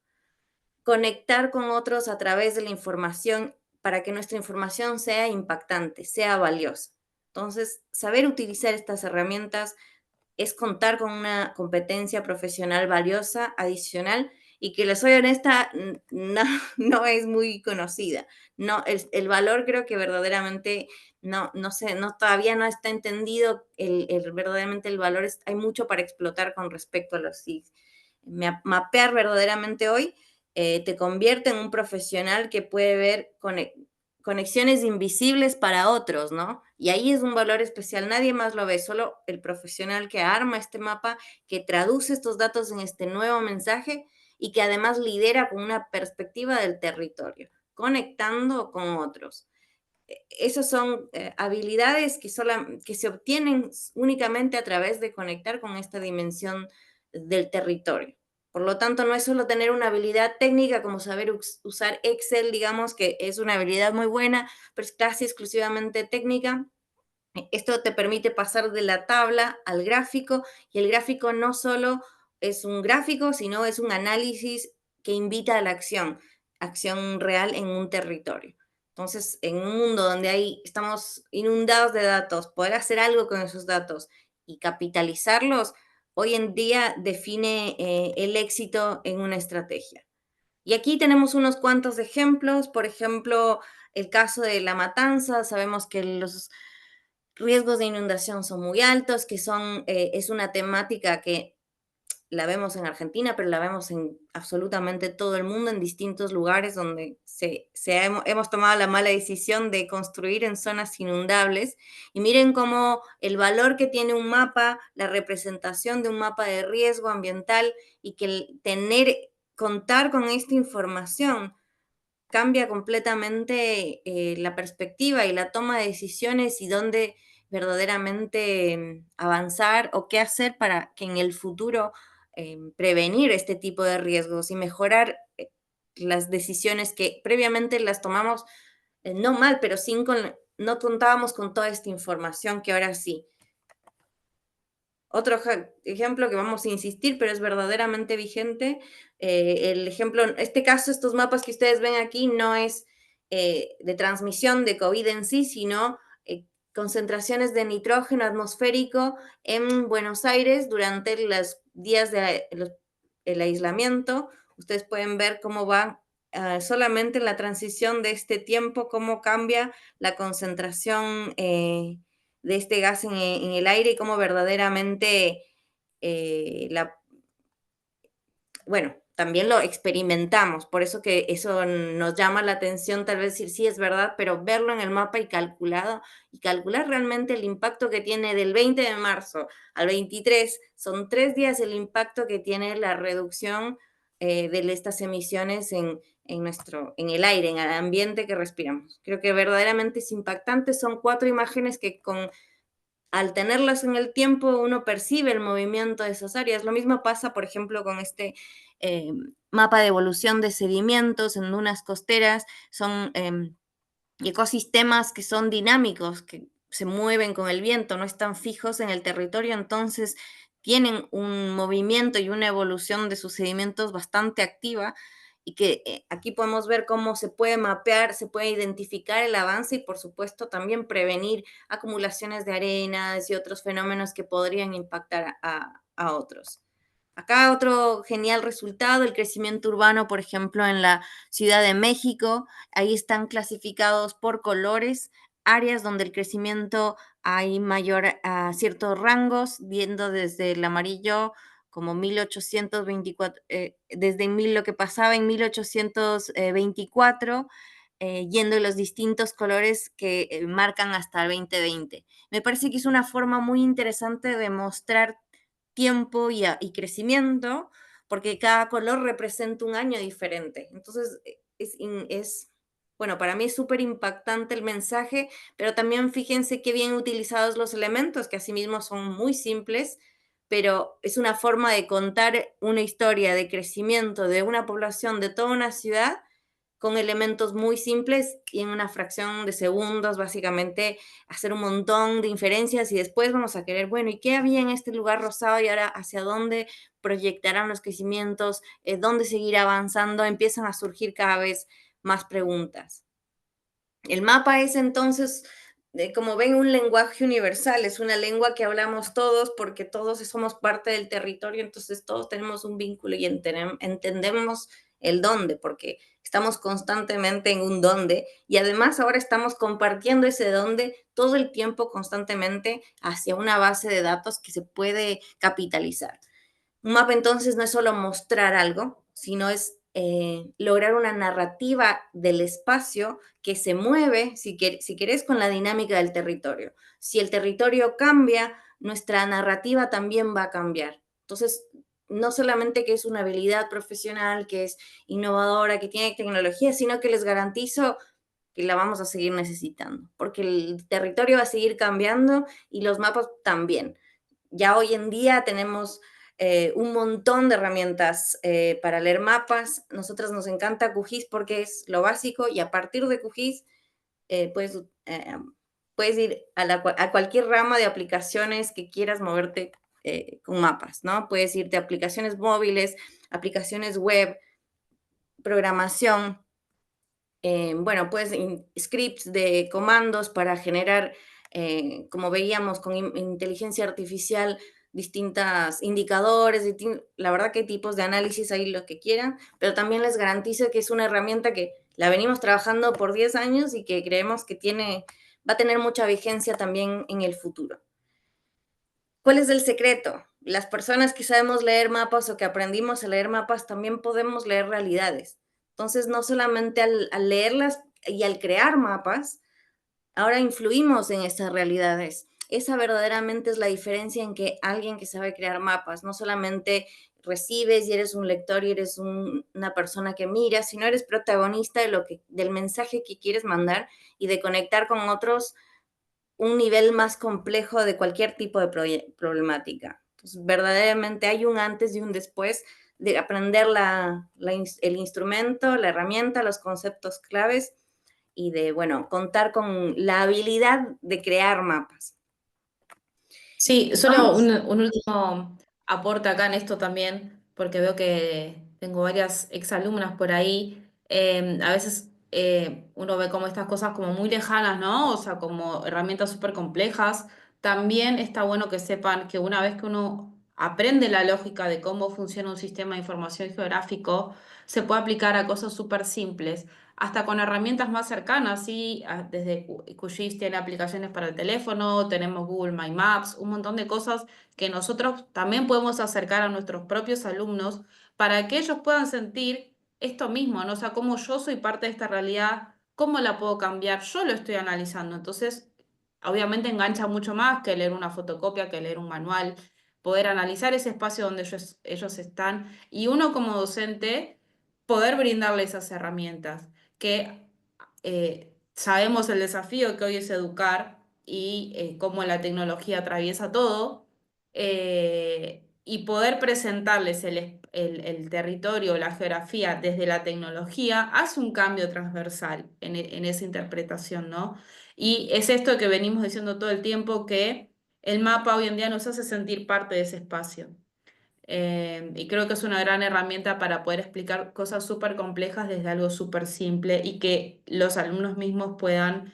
conectar con otros a través de la información para que nuestra información sea impactante, sea valiosa. Entonces, saber utilizar estas herramientas es contar con una competencia profesional valiosa, adicional, y que les soy honesta, no, no es muy conocida. No, el valor creo que verdaderamente no sé, no, todavía no está entendido verdaderamente el valor. Hay mucho para explotar con respecto a los SIGs. Mapear verdaderamente hoy te convierte en un profesional que puede ver conexiones invisibles para otros, ¿no? Y ahí es un valor especial, nadie más lo ve, solo el profesional que arma este mapa, que traduce estos datos en este nuevo mensaje y que además lidera con una perspectiva del territorio, conectando con otros. Esas son habilidades que se obtienen únicamente a través de conectar con esta dimensión del territorio. Por lo tanto, no es solo tener una habilidad técnica como saber usar Excel, digamos que es una habilidad muy buena, pero es casi exclusivamente técnica. Esto te permite pasar de la tabla al gráfico y el gráfico no solo es un gráfico, sino es un análisis que invita a la acción real en un territorio. Entonces, en un mundo donde estamos inundados de datos, poder hacer algo con esos datos y capitalizarlos, hoy en día define el éxito en una estrategia. Y aquí tenemos unos cuantos ejemplos, por ejemplo, el caso de la matanza, sabemos que los riesgos de inundación son muy altos, es una temática que la vemos en Argentina, pero la vemos en absolutamente todo el mundo, en distintos lugares donde hemos tomado la mala decisión de construir en zonas inundables. Y miren cómo el valor que tiene un mapa, la representación de un mapa de riesgo ambiental y que contar con esta información cambia completamente la perspectiva y la toma de decisiones y dónde verdaderamente avanzar o qué hacer para que en el futuro prevenir este tipo de riesgos y mejorar las decisiones que previamente las tomamos no mal, pero no contábamos con toda esta información que ahora sí. Otro ejemplo que vamos a insistir, pero es verdaderamente vigente, el ejemplo, en este caso, estos mapas que ustedes ven aquí no es de transmisión de COVID en sí, sino concentraciones de nitrógeno atmosférico en Buenos Aires durante los días del aislamiento. Ustedes pueden ver cómo va solamente en la transición de este tiempo, cómo cambia la concentración de este gas en el aire y cómo verdaderamente la bueno, también lo experimentamos, por eso que eso nos llama la atención, tal vez decir sí es verdad, pero verlo en el mapa y calcular realmente el impacto que tiene del 20 de marzo al 23, son 3 días el impacto que tiene la reducción de estas emisiones en el aire, en el ambiente que respiramos. Creo que verdaderamente es impactante, son 4 imágenes que al tenerlas en el tiempo uno percibe el movimiento de esas áreas. Lo mismo pasa, por ejemplo, con este mapa de evolución de sedimentos en dunas costeras. Son ecosistemas que son dinámicos, que se mueven con el viento, no están fijos en el territorio, entonces tienen un movimiento y una evolución de sus sedimentos bastante activa y que aquí podemos ver cómo se puede mapear, se puede identificar el avance y por supuesto también prevenir acumulaciones de arenas y otros fenómenos que podrían impactar a otros. Acá otro genial resultado, el crecimiento urbano, por ejemplo, en la Ciudad de México. Ahí están clasificados por colores, áreas donde el crecimiento hay mayor a ciertos rangos, viendo desde el amarillo como 1824, desde lo que pasaba en 1824, yendo en los distintos colores que marcan hasta el 2020. Me parece que es una forma muy interesante de mostrar tiempo y crecimiento, porque cada color representa un año diferente. Entonces, bueno, para mí es súper impactante el mensaje, pero también fíjense qué bien utilizados los elementos, que asimismo son muy simples, pero es una forma de contar una historia de crecimiento de una población, de toda una ciudad, con elementos muy simples y en una fracción de segundos, básicamente hacer un montón de inferencias y después vamos a querer, bueno, ¿y qué había en este lugar rosado y ahora hacia dónde proyectarán los crecimientos? ¿Dónde seguir avanzando? Empiezan a surgir cada vez más preguntas. El mapa es entonces, como ven, un lenguaje universal, es una lengua que hablamos todos porque todos somos parte del territorio, entonces todos tenemos un vínculo y entendemos el dónde, porque estamos constantemente en un dónde y además ahora estamos compartiendo ese dónde todo el tiempo constantemente hacia una base de datos que se puede capitalizar. Un mapa entonces no es solo mostrar algo, sino es lograr una narrativa del espacio que se mueve, si querés, con la dinámica del territorio. Si el territorio cambia, nuestra narrativa también va a cambiar. Entonces, no solamente que es una habilidad profesional, que es innovadora, que tiene tecnología, sino que les garantizo que la vamos a seguir necesitando, porque el territorio va a seguir cambiando y los mapas también. Ya hoy en día tenemos un montón de herramientas para leer mapas. Nosotras nos encanta QGIS porque es lo básico y a partir de QGIS eh, puedes, eh, puedes ir a cualquier rama de aplicaciones que quieras moverte con mapas, ¿no? Puedes irte a aplicaciones móviles, aplicaciones web, programación. Bueno, pues scripts de comandos para generar, como veíamos con inteligencia artificial, distintos indicadores, la verdad que hay tipos de análisis ahí lo que quieran, pero también les garantizo que es una herramienta que la venimos trabajando por 10 años y que creemos que va a tener mucha vigencia también en el futuro. ¿Cuál es el secreto? las personas que sabemos leer mapas o que aprendimos a leer mapas también podemos leer realidades. Entonces, no solamente al leerlas y al crear mapas, ahora influimos en estas realidades. Esa verdaderamente es la diferencia en que alguien que sabe crear mapas, no solamente recibes y eres un lector y eres una persona que mira, sino eres protagonista de del mensaje que quieres mandar y de conectar con otros un nivel más complejo de cualquier tipo de problemática. Entonces, verdaderamente hay un antes y un después de aprender el instrumento, la herramienta, los conceptos claves y de, bueno, contar con la habilidad de crear mapas. Sí, solo Vamos. un último aporte acá en esto también, porque veo que tengo varias exalumnas por ahí. A veces uno ve como estas cosas como muy lejanas, ¿no? O sea, como herramientas súper complejas. También está bueno que sepan que una vez que uno aprende la lógica de cómo funciona un sistema de información geográfico, se puede aplicar a cosas súper simples hasta con herramientas más cercanas, ¿sí? Desde QGIS tiene aplicaciones para el teléfono, tenemos Google My Maps, un montón de cosas que nosotros también podemos acercar a nuestros propios alumnos para que ellos puedan sentir esto mismo, ¿no? O sea, cómo yo soy parte de esta realidad, cómo la puedo cambiar, yo lo estoy analizando. Entonces, obviamente engancha mucho más que leer una fotocopia, que leer un manual, poder analizar ese espacio donde ellos están y uno como docente poder brindarle esas herramientas que sabemos el desafío que hoy es educar y cómo la tecnología atraviesa todo, y poder presentarles el territorio, la geografía desde la tecnología, hace un cambio transversal en esa interpretación, ¿no? Y es esto que venimos diciendo todo el tiempo, que el mapa hoy en día nos hace sentir parte de ese espacio. Y creo que es una gran herramienta para poder explicar cosas súper complejas desde algo súper simple y que los alumnos mismos puedan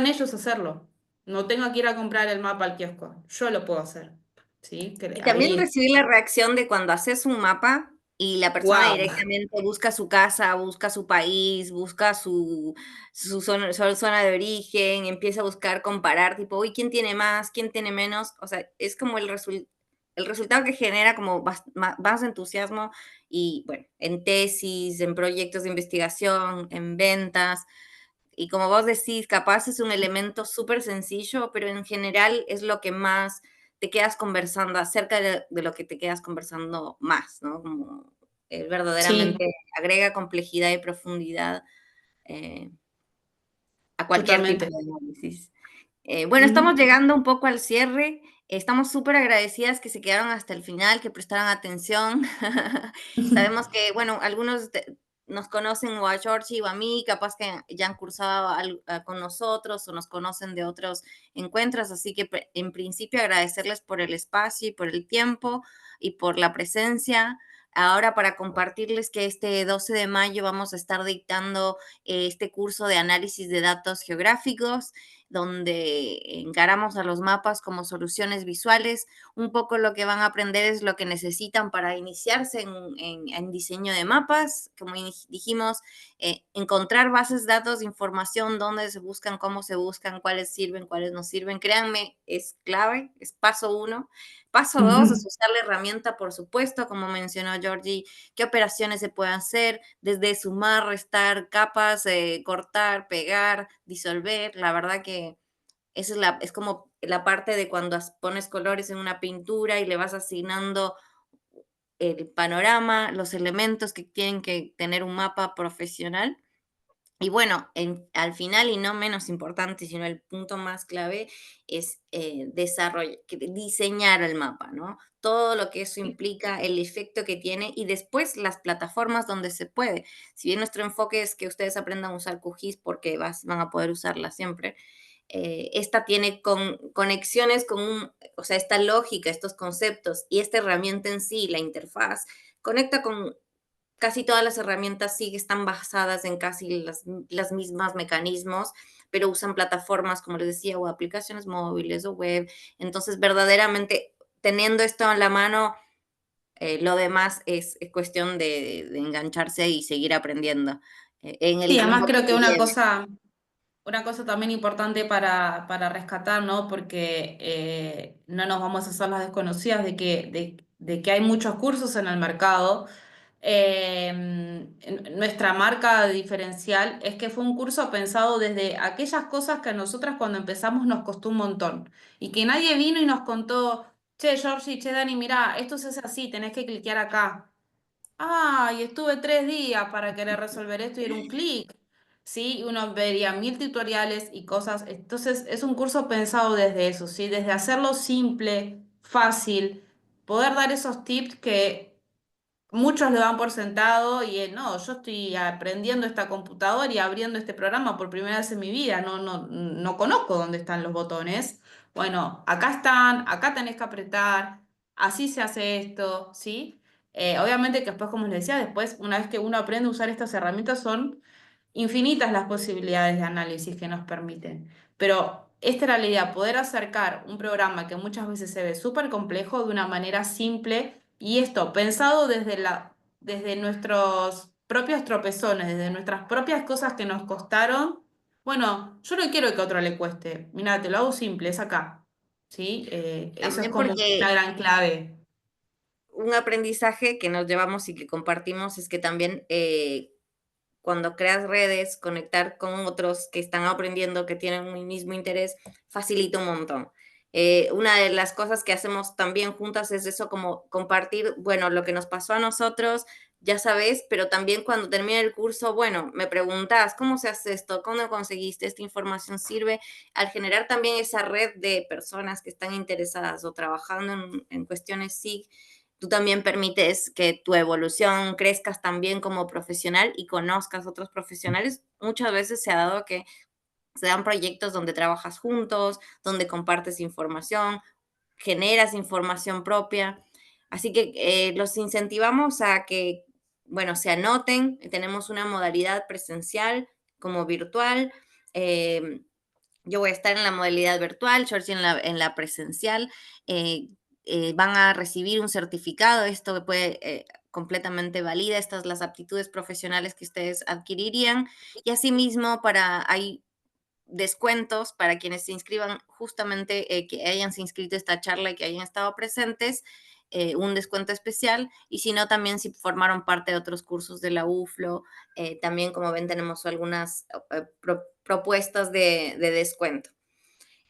ellos hacerlo. No tengo que ir a comprar el mapa al kiosco, yo lo puedo hacer. ¿Sí? Y también Ahí, recibir la reacción de cuando haces un mapa y la persona wow. directamente busca su casa, busca su país, busca su zona de origen, empieza a buscar, comparar, tipo, uy, ¿quién tiene más? ¿Quién tiene menos? O sea, es como el resultado que genera como más entusiasmo y, bueno, en tesis, en proyectos de investigación, en ventas. Y como vos decís, capaz es un elemento súper sencillo, pero en general es lo que más te quedas conversando, acerca de lo que te quedas conversando más, ¿no? Como Sí, verdaderamente agrega complejidad y profundidad eh, a cualquier tipo totalmente. de análisis. Bueno, estamos Ujú. llegando un poco al cierre. Estamos súper agradecidas que se quedaron hasta el final, que prestaron atención. Sabemos que, bueno, algunos nos conocen o a Georgie o a mí, capaz que ya han cursado con nosotros o nos conocen de otros encuentros, así que en principio agradecerles por el espacio y por el tiempo y por la presencia. Ahora para compartirles que este 12 de mayo vamos a estar dictando este curso de análisis de datos geográficos donde encaramos a los mapas como soluciones visuales. Un poco lo que van a aprender es lo que necesitan para iniciarse en diseño de mapas. Como dijimos, encontrar bases de datos, información, dónde se buscan, cómo se buscan, cuáles sirven, cuáles no sirven. Créanme, es clave, es paso uno. Paso dos es Ujú. usar la herramienta, por supuesto, como mencionó Georgie, qué operaciones se pueden hacer, desde sumar, restar capas, cortar, pegar, disolver. La verdad que esa es como la parte de cuando pones colores en una pintura y le vas asignando el panorama, los elementos que tienen que tener un mapa profesional. Y bueno, al final, y no menos importante, sino el punto más clave, es diseñar el mapa, ¿no? Todo lo que eso implica, el efecto que tiene y después las plataformas donde se puede. Si bien nuestro enfoque es que ustedes aprendan a usar QGIS porque van a poder usarla siempre, esta tiene conexiones con o sea, esta lógica, estos conceptos y esta herramienta en sí, la interfaz, conecta con casi todas las herramientas sí están basadas en casi las mismas mecanismos, pero usan plataformas, como les decía, o aplicaciones móviles o web. Entonces, verdaderamente, teniendo esto en la mano, lo demás es cuestión de engancharse y seguir aprendiendo en Sí, el además ritmo que creo que se una lleve. cosa Una cosa también importante para rescatar, ¿no? Porque no nos vamos a hacer las desconocidas de que hay muchos cursos en el mercado. Nuestra marca diferencial es que fue un curso pensado desde aquellas cosas que a nosotras cuando empezamos nos costó un montón y que nadie vino y nos contó, che, Georgie, che, Dani, mirá, esto se hace así, tenés que cliquear acá. Ah, y estuve 3 días para querer resolver esto y era un clic. Sí, y uno vería mil tutoriales y cosas. Entonces, es un curso pensado desde eso, ¿sí? Desde hacerlo simple, fácil, poder dar esos tips que muchos lo dan por sentado y no, yo estoy aprendiendo esta computadora y abriendo este programa por primera vez en mi vida, no conozco dónde están los botones. Bueno, acá están, acá tenés que apretar, así se hace esto, ¿sí? Obviamente que después, como les decía, después, una vez que uno aprende a usar estas herramientas, son infinitas las posibilidades de análisis que nos permiten. Pero esta era la idea, poder acercar un programa que muchas veces se ve súper complejo de una manera simple y esto pensado desde nuestros propios tropezones, desde nuestras propias cosas que nos costaron. Bueno, yo no quiero que a otro le cueste. Mira, te lo hago simple, es acá. ¿Sí? Eso es También como una porque gran clave. un aprendizaje que nos llevamos y que compartimos es que también cuando creas redes, conectar con otros que están aprendiendo, que tienen un mismo interés, facilita un montón. Una de las cosas que hacemos también juntas es eso, como compartir, bueno, lo que nos pasó a nosotros, ya sabes, pero también cuando termine el curso, bueno, me preguntas, ¿cómo se hace esto? ¿Cómo conseguiste esta información? Sirve al generar también esa red de personas que están interesadas o trabajando en cuestiones SIG. Tú también permites que tu evolución crezcas también como profesional y conozcas otros profesionales. Muchas veces se ha dado que se dan proyectos donde trabajas juntos, donde compartes información, generas información propia. Así que los incentivamos a que, bueno, se anoten. Tenemos una modalidad presencial como virtual. Eh, yo voy a estar en la modalidad virtual, Georgie en la presencial. Eh, Van a recibir un certificado, esto puede completamente valida estas las aptitudes profesionales que ustedes adquirirían y asimismo hay descuentos para quienes se inscriban justamente que hayan se inscrito a esta charla y que hayan estado presentes, un descuento especial y si no también si formaron parte de otros cursos de la UFLO, también como ven tenemos algunas propuestas de descuento.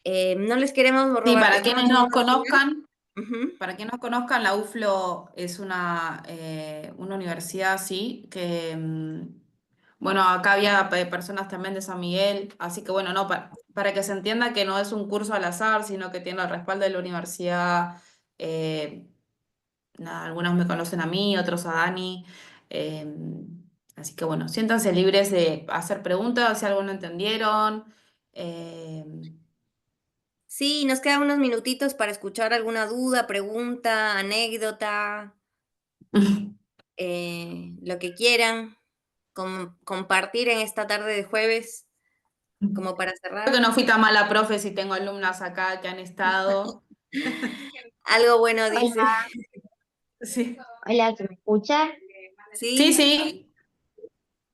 No les queremos Sí, robar, estamos llegando al final. Ujú. para quienes nos conozcan, la UFLO es una universidad, sí, que, bueno, acá había personas también de San Miguel, así que bueno, no, para que se entienda que no es un curso al azar, sino que tiene el respaldo de la universidad. eh, Nada, algunos me conocen a mí, otros a Dani. eh, Así que bueno, siéntanse libres de hacer preguntas si algo no entendieron. eh, Sí, nos quedan unos minutitos para escuchar alguna duda, pregunta, anécdota, lo que quieran compartir en esta tarde de jueves, como para Creo que cerrar. no fui tan mala profe si tengo alumnas acá que han estado. Algo bueno dice. Hola, Sí, hola, ¿se me escucha? sí, Sí, sí,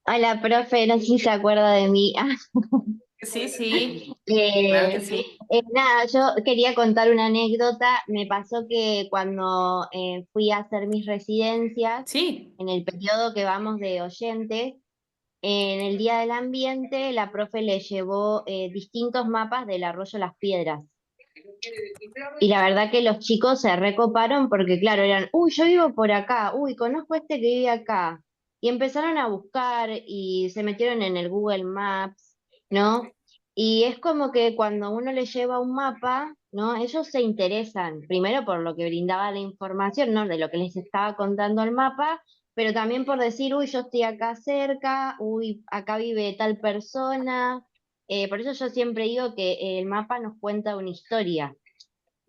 Hola, profe, no sé si se acuerda de mí. sí, sí, claro que Eh, sí. Nada, yo quería contar una anécdota. Me pasó que cuando fui a hacer mis residencias, Sí. en el periodo que vamos de oyentes, en el Día del Ambiente, la profe le llevó distintos mapas del arroyo Las Piedras. Y la verdad que los chicos se recoparon porque, claro, eran, uy, yo vivo por acá, uy, conozco a este que vive acá. Y empezaron a buscar y se metieron en el Google Maps, ¿no? Y es como que cuando uno les lleva un mapa, ¿no? Ellos se interesan, primero por lo que brindaba la información, ¿no? De lo que les estaba contando el mapa, pero también por decir, uy, yo estoy acá cerca, uy, acá vive tal persona. Por eso yo siempre digo que el mapa nos cuenta una historia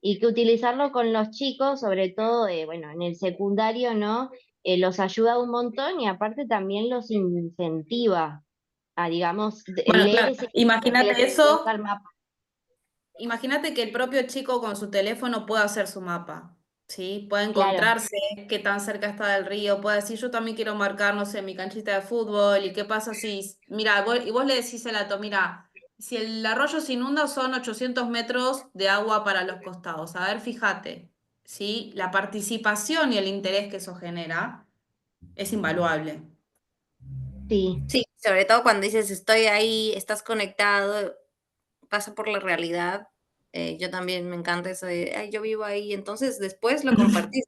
y que utilizarlo con los chicos, sobre todo, bueno, en el secundario, ¿no? Los ayuda un montón y aparte también los incentiva a, digamos, Bueno, leer claro, ese que les imagínate cuenta eso. el mapa. Imagínate que el propio chico con su teléfono pueda hacer su mapa, ¿sí? Puede Claro, encontrarse qué tan cerca está del río, puede decir, yo también quiero marcar, no sé, mi canchita de fútbol, y qué pasa si, mira, y vos le decís a Lato, mira, si el arroyo se inunda son 800 metros de agua para los costados. A ver, fíjate, ¿sí? La participación y el interés que eso genera es invaluable. Sí. Sí, sobre todo cuando dices estoy ahí, estás conectado, pasa por la realidad. Yo también me encanta eso de, ay, yo vivo ahí, entonces después lo compartís.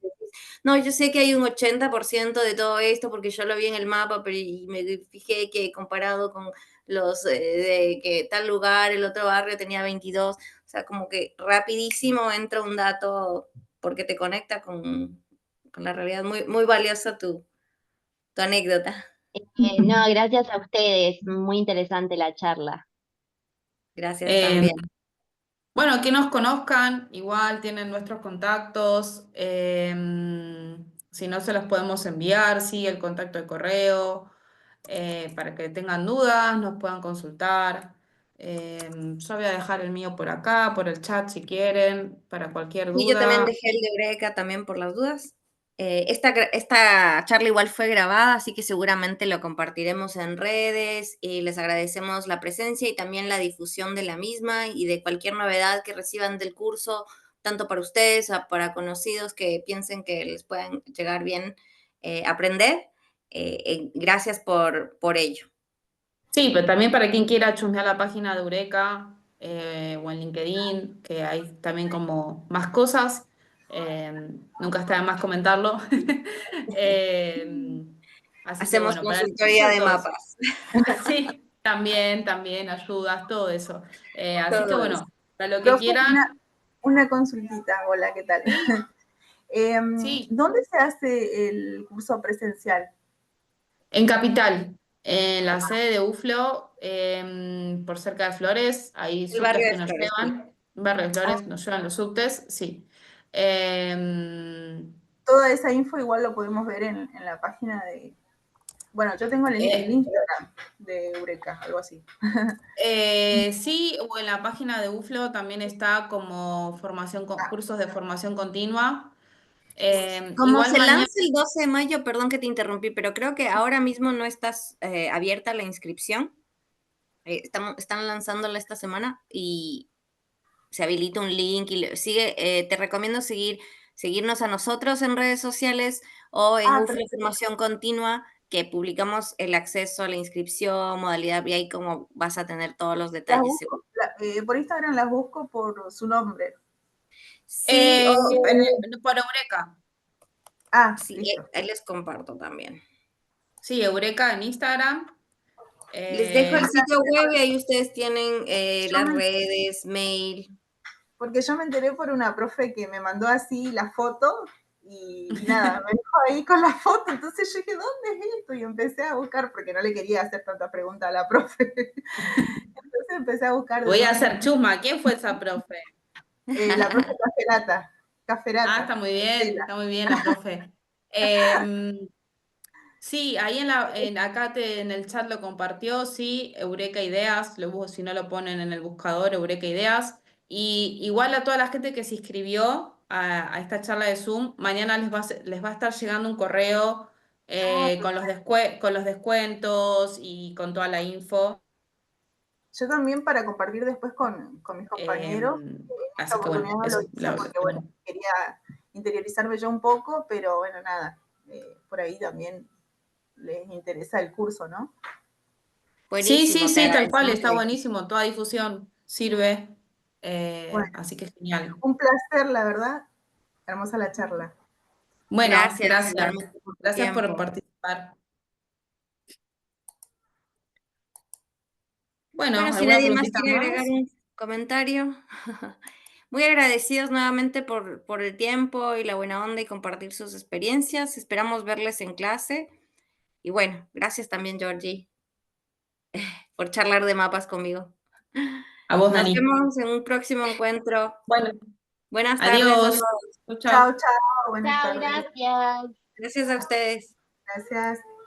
No, yo sé que hay un 80% de todo esto porque yo lo vi en el mapa, pero y me fijé que comparado con los de que tal lugar, el otro barrio tenía 22, o sea, como que rapidísimo entra un dato porque te conecta con la realidad. Muy, muy valiosa tu anécdota. No, gracias a ustedes, muy interesante la charla. Gracias Eh, también. bueno, que nos conozcan, igual tienen nuestros contactos. Si no se los podemos enviar, sí, el contacto de correo, para que tengan dudas, nos puedan consultar. Yo voy a dejar el mío por acá, por el chat si quieren, para cualquier Y yo también duda. dejé el de Eureka también por las dudas. Esta charla igual fue grabada, así que seguramente lo compartiremos en redes y les agradecemos la presencia y también la difusión de la misma y de cualquier novedad que reciban del curso, tanto para ustedes o para conocidos que piensen que les puedan llegar bien aprender. Gracias por ello. Sí, pero también para quien quiera chusmear la página de Eureka o en LinkedIn, que hay también como más cosas. Nunca está de más comentarlo. Eh, así que Hacemos bueno, para el consultoría curso de todos. mapas. Sí, también ayudas, todo eso. Así que Todo eso. bueno, para lo que Profe, quieran, una consultita. Hola, ¿qué tal? sí. ¿Dónde se hace el curso presencial? En Capital, en la sede de UFLO, por cerca de Flores, hay El subtes barrio que de nos Flores, sí. llevan, barrio de Ah, Flores, nos llevan los subtes, sí. Em, toda esa info igual lo podemos ver en la página de... Bueno, yo tengo el eh, Instagram de Eureka, algo así. sí, o en la página de UFLO también está como cursos de formación continua. Como Igual se mañana, lanza el 12 de mayo, perdón que te interrumpí, pero creo que ahora mismo no estás abierta la inscripción. Están lanzándola esta semana y se habilita un link y te recomiendo seguirnos a nosotros en redes sociales o en Ah, UFLO perfecto. Formación Continua, que publicamos el acceso a la inscripción, modalidad, y ahí como vas a tener todos los Las detalles. busco, por Instagram las busco por su nombre. Sí, por Eureka. Ah, sí, listo. ahí les comparto también. Sí, Eureka en Instagram. Les dejo el Eh, sitio web y ahí ustedes tienen Yo las me redes, mail. Porque yo me enteré por una profe que me mandó así la foto y nada, me dejó ahí con la foto, entonces yo dije, ¿dónde es esto? Y empecé a buscar, porque no le quería hacer tanta pregunta a la profe. Entonces empecé a buscar de Voy a dónde hacer chusma. ¿Quién fue esa profe? la profe Caferata, Ah, Caferata, está muy bien la profe. Em, sí, ahí acá en el chat lo compartió, sí, Eureka Ideas, si no lo ponen en el buscador, Eureka Ideas. Y igual a toda la gente que se inscribió a esta charla de Zoom, mañana les va a estar llegando un correo Ah, con los descuentos y con toda la info. yo también para compartir después con mis compañeros, en esta Así que bueno, oportunidad no lo eso. hice porque, bueno, quería interiorizarme yo un poco, pero bueno, nada, por ahí también les interesa el curso, ¿no? Sí, sí, Buenísimo, te sí, tal cual, agradecemos la está difusión. buenísimo, toda difusión sirve, Bueno, así que genial. un placer, la verdad. Hermosa la charla. Bueno, Gracias gracias, igualmente por tu gracias por tiempo. participar. Bueno, Bueno, si ¿alguna nadie más preguntita quiere agregar más? un comentario. Muy agradecidos nuevamente por el tiempo y la buena onda y compartir sus experiencias. Esperamos verles en clase. Y bueno, gracias también, Georgie, por charlar de mapas conmigo. A vos, Nos Dani. vemos en un próximo encuentro. Bueno, Buenas tardes a adiós. todos. Chau, Chao, chau. chao. Buenas Chao, tardes. gracias. Gracias a ustedes. Gracias.